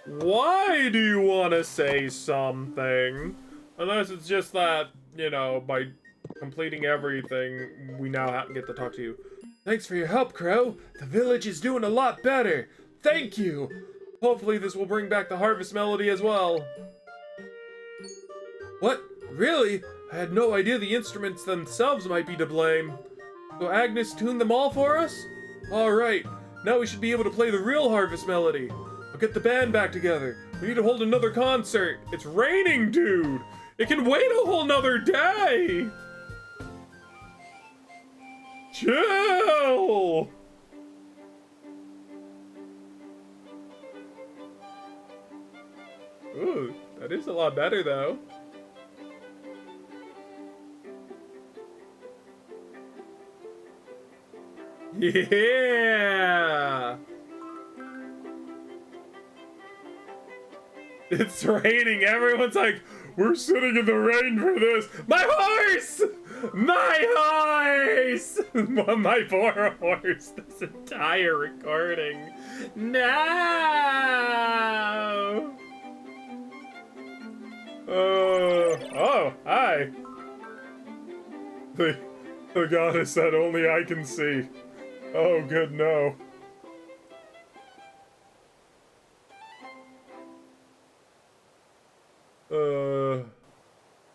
Why do you wanna say something? Unless it's just that, you know, by completing everything, we now get to talk to you. Thanks for your help, Crow. The village is doing a lot better. Thank you. Hopefully this will bring back the harvest melody as well. What? Really? I had no idea the instruments themselves might be to blame. So Agnes tuned them all for us? Alright, now we should be able to play the real harvest melody. I'll get the band back together. We need to hold another concert. It's raining, dude! It can wait a whole nother day! Chill! Ooh, that is a lot better though. Yeah! It's raining. Everyone's like, we're sitting in the rain for this. My horse! My horse! My poor horse. This entire recording. No! Oh, hi. The goddess that only I can see. Oh, good, no.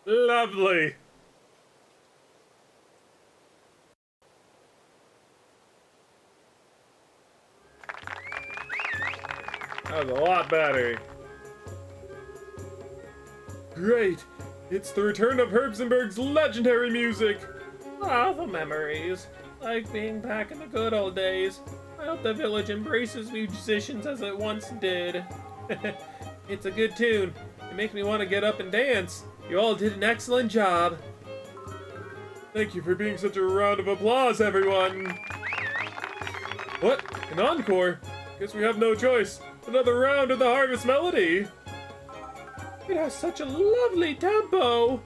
Lovely. That was a lot better. Great! It's the return of Herbstberg's legendary music! Ah, the memories. Like being back in the good old days. I hope the village embraces musicians as it once did. It's a good tune. It makes me want to get up and dance. You all did an excellent job. Thank you for being such a round of applause, everyone! What? An encore? Guess we have no choice. Another round of the Harvest Melody! It has such a lovely tempo!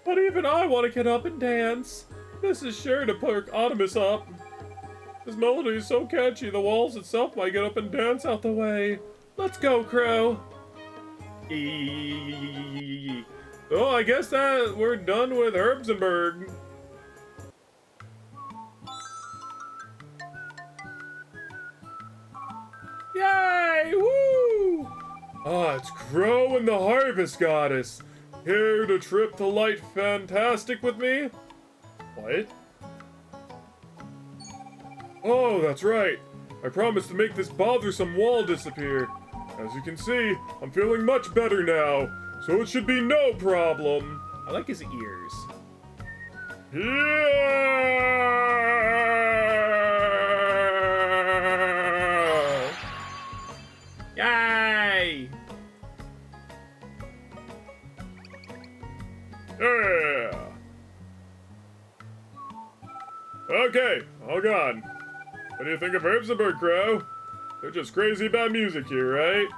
But even I want to get up and dance. This is sure to perk Artemis up. This melody is so catchy, the walls itself might get up and dance out the way. Let's go, Crow! Oh, I guess that we're done with Herbstberg. Yay! Woo! Ah, it's Crow and the Harvest Goddess. Here to trip the light fantastic with me? What? Oh, that's right. I promised to make this bothersome wall disappear. As you can see, I'm feeling much better now, so it should be no problem. I like his ears. Yeah! Yay! Yeah! Okay, all gone. What do you think of Herbstberg, Crow? They're just crazy about music here, right?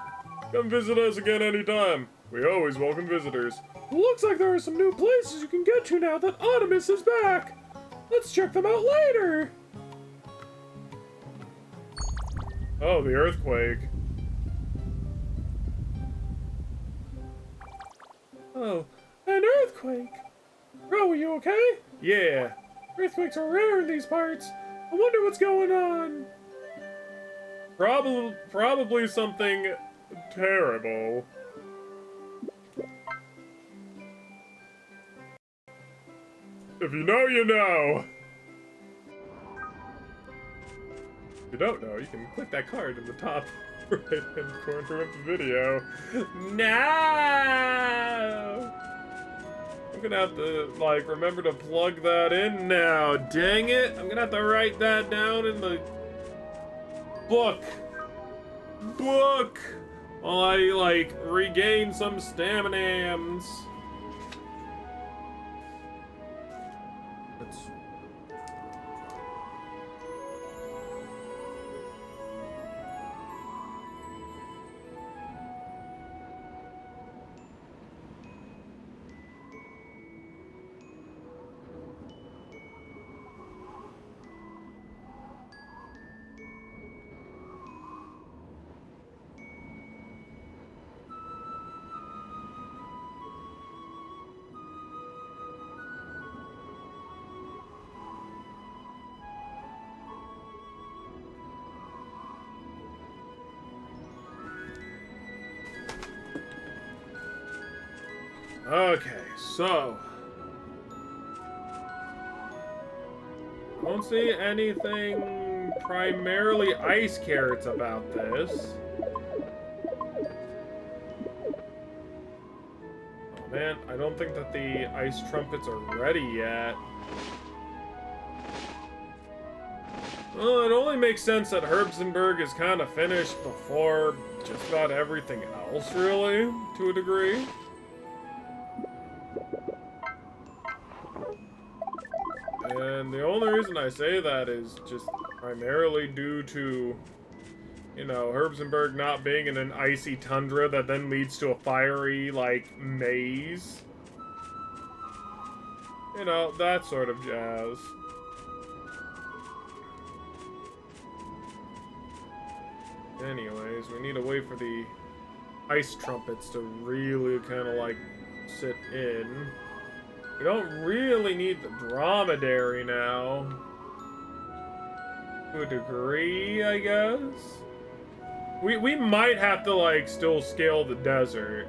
Come visit us again anytime. We always welcome visitors. Looks like there are some new places you can get to now that Artemis is back. Let's check them out later. Oh, the earthquake. Oh, an earthquake! Bro, are you okay? Yeah. Earthquakes are rare in these parts. I wonder what's going on. Probably something terrible. If you know, you know. If you don't know, you can click that card in the top right-hand corner of the video. No! I'm gonna have to, like, remember to plug that in now. Dang it! I'm gonna have to write that down in the book. While I, like, regain some staminams. Let's... Okay, so I don't see anything primarily ice carrots about this. Oh man, I don't think that the ice trumpets are ready yet. Well, it only makes sense that Herbstberg is kind of finished before just about everything else, really, to a degree. And the only reason I say that is just primarily due to, you know, Herbstberg not being in an icy tundra that then leads to a fiery, like, maze. You know, that sort of jazz. Anyways, we need to wait for the ice trumpets to really kind of, like, sit in. We don't really need the dromedary now. To a degree, I guess. We might have to, like, still scale the desert.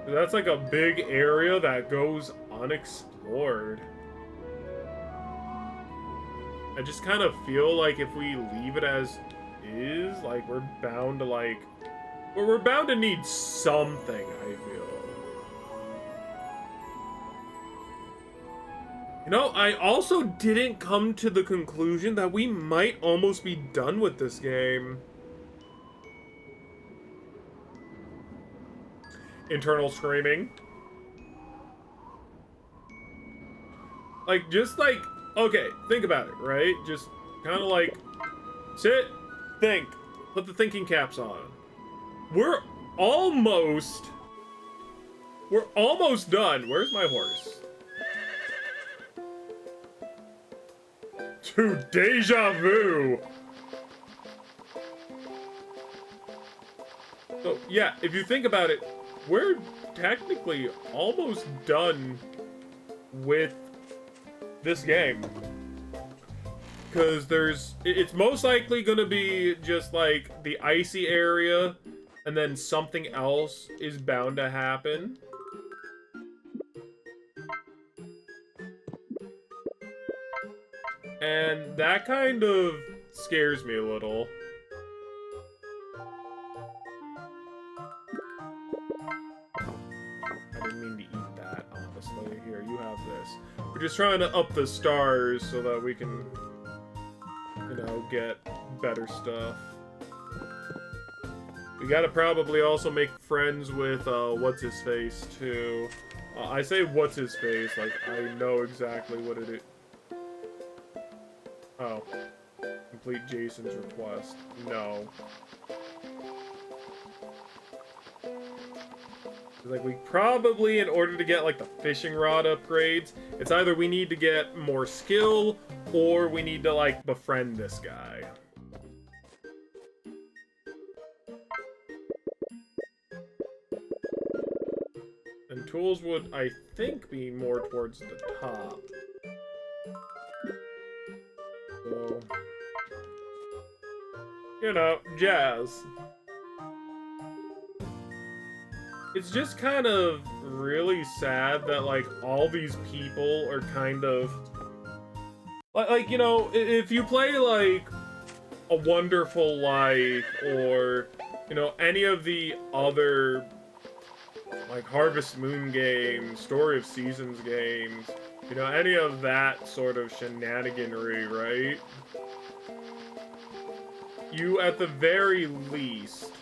That's, like, a big area that goes unexplored. I just kind of feel like if we leave it as is, like, we're bound to, like... Well, we're bound to need something, I feel. You know, I also didn't come to the conclusion that we might almost be done with this game. Internal screaming. Like, just like, okay, think about it, right? Just kind of like, sit, think, put the thinking caps on. We're almost done. Where's my horse? To deja vu. So yeah, if you think about it, we're technically almost done with this game. Because it's most likely gonna be just like the icy area, and then something else is bound to happen. And that kind of scares me a little. I didn't mean to eat that, honestly. Here, you have this. We're just trying to up the stars so that we can, you know, get better stuff. We gotta probably also make friends with, what's-his-face, too. I say what's-his-face, like, I know exactly what it is. Oh. Complete Jason's request. No. Like, we probably, in order to get, like, the fishing rod upgrades, it's either we need to get more skill, or we need to, like, befriend this guy. And tools would, I think, be more towards the top. So, you know, jazz. It's just kind of really sad that, like, all these people are kind of... Like, you know, if you play, like, A Wonderful Life, or, you know, any of the other, like, Harvest Moon games, Story of Seasons games, you know, any of that sort of shenaniganry, right? You, at the very least,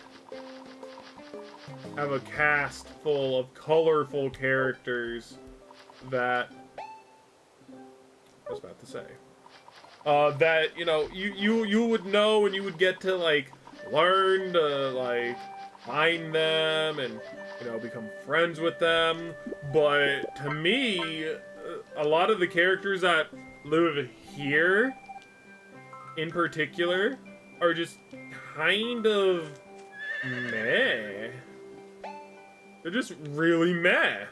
have a cast full of colorful characters that I was about to say. That, you know, you would know and you would get to, like, learn to, like, find them and, you know, become friends with them. But to me, a lot of the characters that live here, in particular, are just kind of meh. They're just really meh.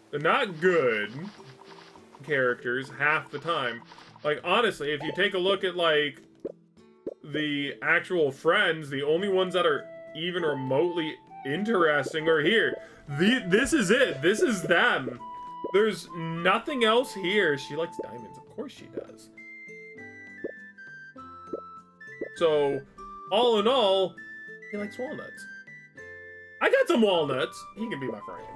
They're not good characters half the time. Like, honestly, if you take a look at, like, the actual friends, the only ones that are even remotely interesting are here. This is it. This is them. There's nothing else here. She likes diamonds. Of course she does. So, all in all, he likes walnuts. I got some walnuts. He can be my friend.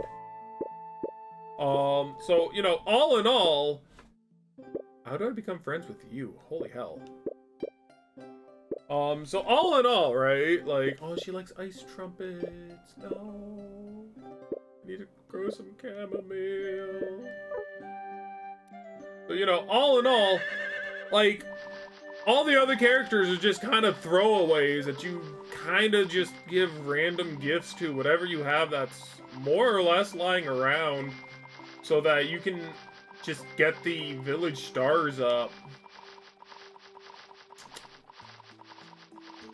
So, you know, all in all, how do I become friends with you? Holy hell. So all in all, right? Like, oh, she likes ice trumpets. No. I need to grow some chamomile. So, you know, all in all, like, all the other characters are just kind of throwaways that you kind of just give random gifts to, whatever you have that's more or less lying around, so that you can just get the village stars up.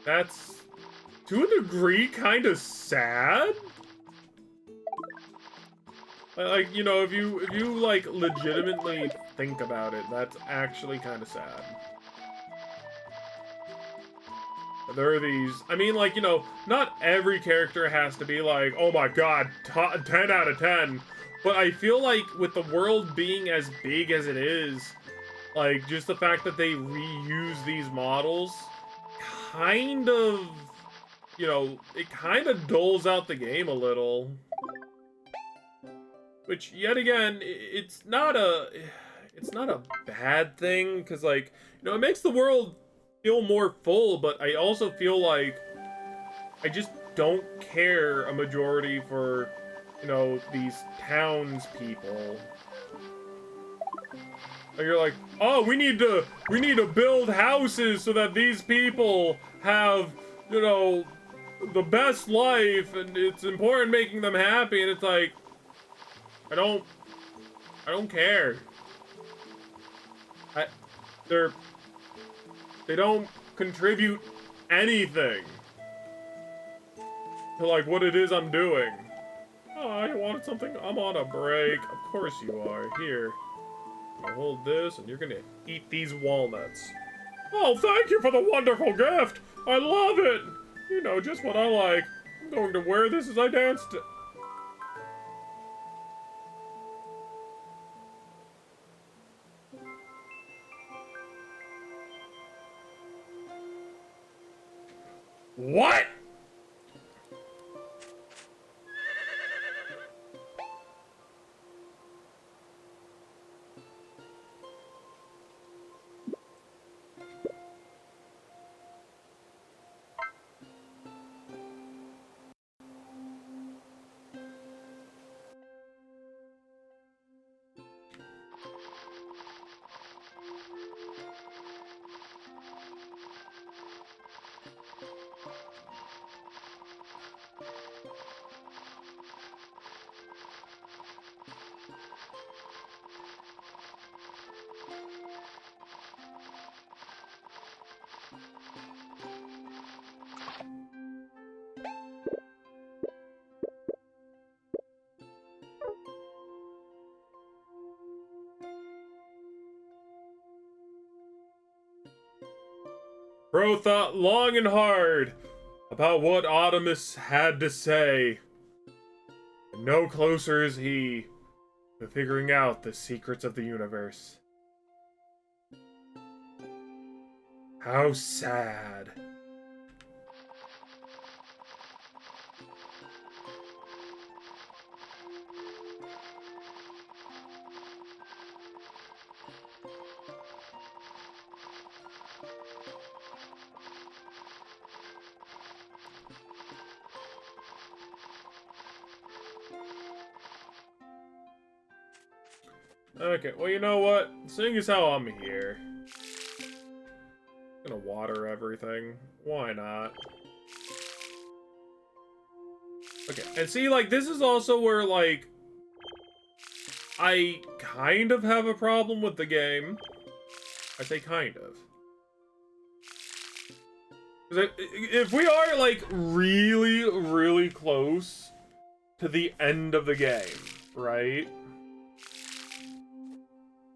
That's, to a degree, kind of sad. Like, you know, if you like legitimately think about it, that's actually kind of sad. There are these, I mean, like, you know, not every character has to be like, oh my god, 10 out of 10. But I feel like with the world being as big as it is, like, just the fact that they reuse these models kind of, you know, it kind of dulls out the game a little. Which, yet again, it's not a bad thing, because, like, you know, it makes the world feel more full, but I also feel like I just don't care a majority for, you know, these townspeople. Like, you're like, oh, we need to build houses so that these people have, you know, the best life, and it's important making them happy, and it's like, I don't care. They don't contribute anything to, like, what it is I'm doing. Oh, you wanted something? I'm on a break. Of course you are. Here. You hold this, and you're gonna eat these walnuts. Oh, thank you for the wonderful gift! I love it! You know just what I like. I'm going to wear this as I dance to... What?! Bro thought long and hard about what Autumnus had to say. And no closer is he to figuring out the secrets of the universe. How sad. Okay, well, you know what? Seeing as how I'm here, I'm gonna water everything. Why not? Okay, and see, like, this is also where, like, I kind of have a problem with the game. I say kind of. 'Cause if we are, like, really, really close to the end of the game, right?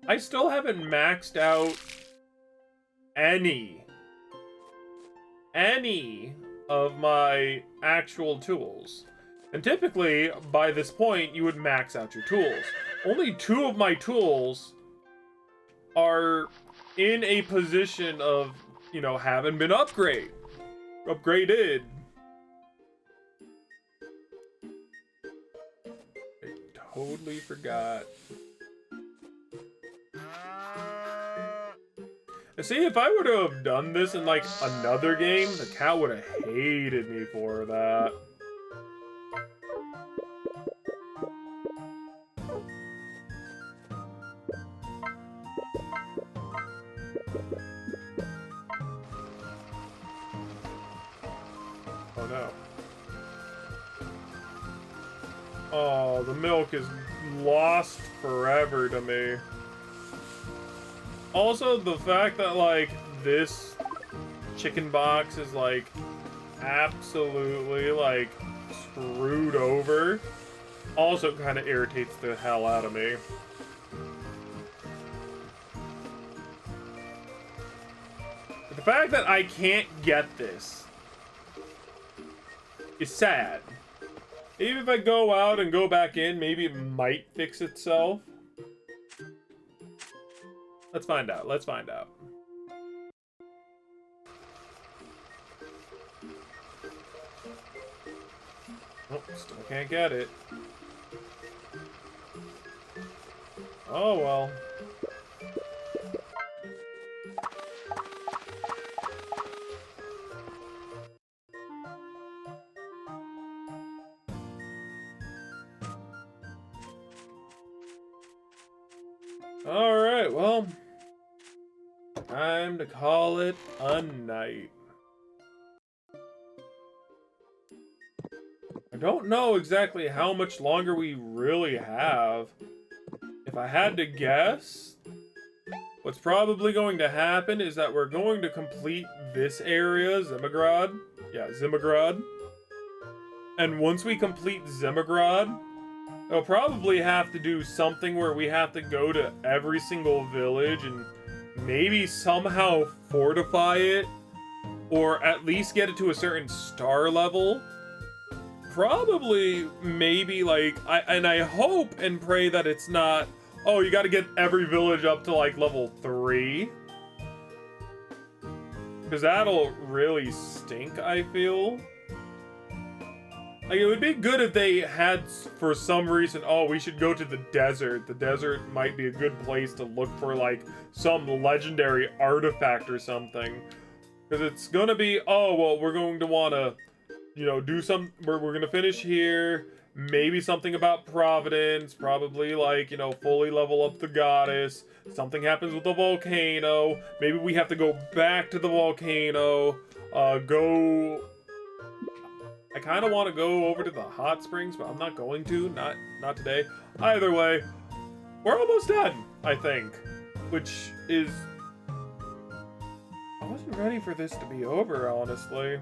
I still haven't maxed out any of my actual tools. And typically, by this point, you would max out your tools. Only 2 of my tools are in a position of, you know, having been upgraded. I totally forgot. And see, if I were to have done this in, like, another game, the cat would have hated me for that. Oh no. Oh, the milk is lost forever to me. Also, the fact that, like, this chicken box is, like, absolutely, like, screwed over also kind of irritates the hell out of me. But the fact that I can't get this is sad. Even if I go out and go back in, maybe it might fix itself. Let's find out. Let's find out. Oh, still can't get it. Oh, well. Alright, well. Time to call it a night. I don't know exactly how much longer we really have. If I had to guess, what's probably going to happen is that we're going to complete this area, Zimmergrad. Yeah, Zimmergrad. And once we complete Zimmergrad, they'll probably have to do something where we have to go to every single village and maybe somehow fortify it, or at least get it to a certain star level. Probably, maybe, like, I hope and pray that it's not, oh, you gotta get every village up to, like, level 3. Because that'll really stink, I feel. Like, it would be good if they had, for some reason, oh, we should go to the desert. The desert might be a good place to look for, like, some legendary artifact or something. Because it's gonna be, oh, well, we're going to want to, you know, do some, we're gonna finish here. Maybe something about Providence. Probably, like, you know, fully level up the goddess. Something happens with the volcano. Maybe we have to go back to the volcano. I kind of want to go over to the hot springs, but I'm not going to. Not today. Either way, we're almost done, I think. Which is... I wasn't ready for this to be over, honestly.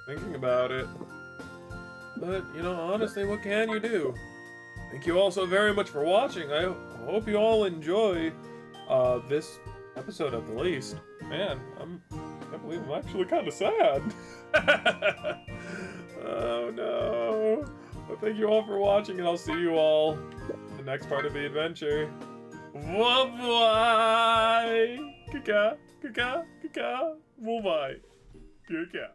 Thinking about it. But, you know, honestly, what can you do? Thank you all so very much for watching. I hope you all enjoy this episode at the least. Man, I can't believe I'm actually kind of sad. Oh no. Well, thank you all for watching, and I'll see you all in the next part of the adventure. Bye-bye! Kaka, kaka, kaka, bye-bye. Kaka.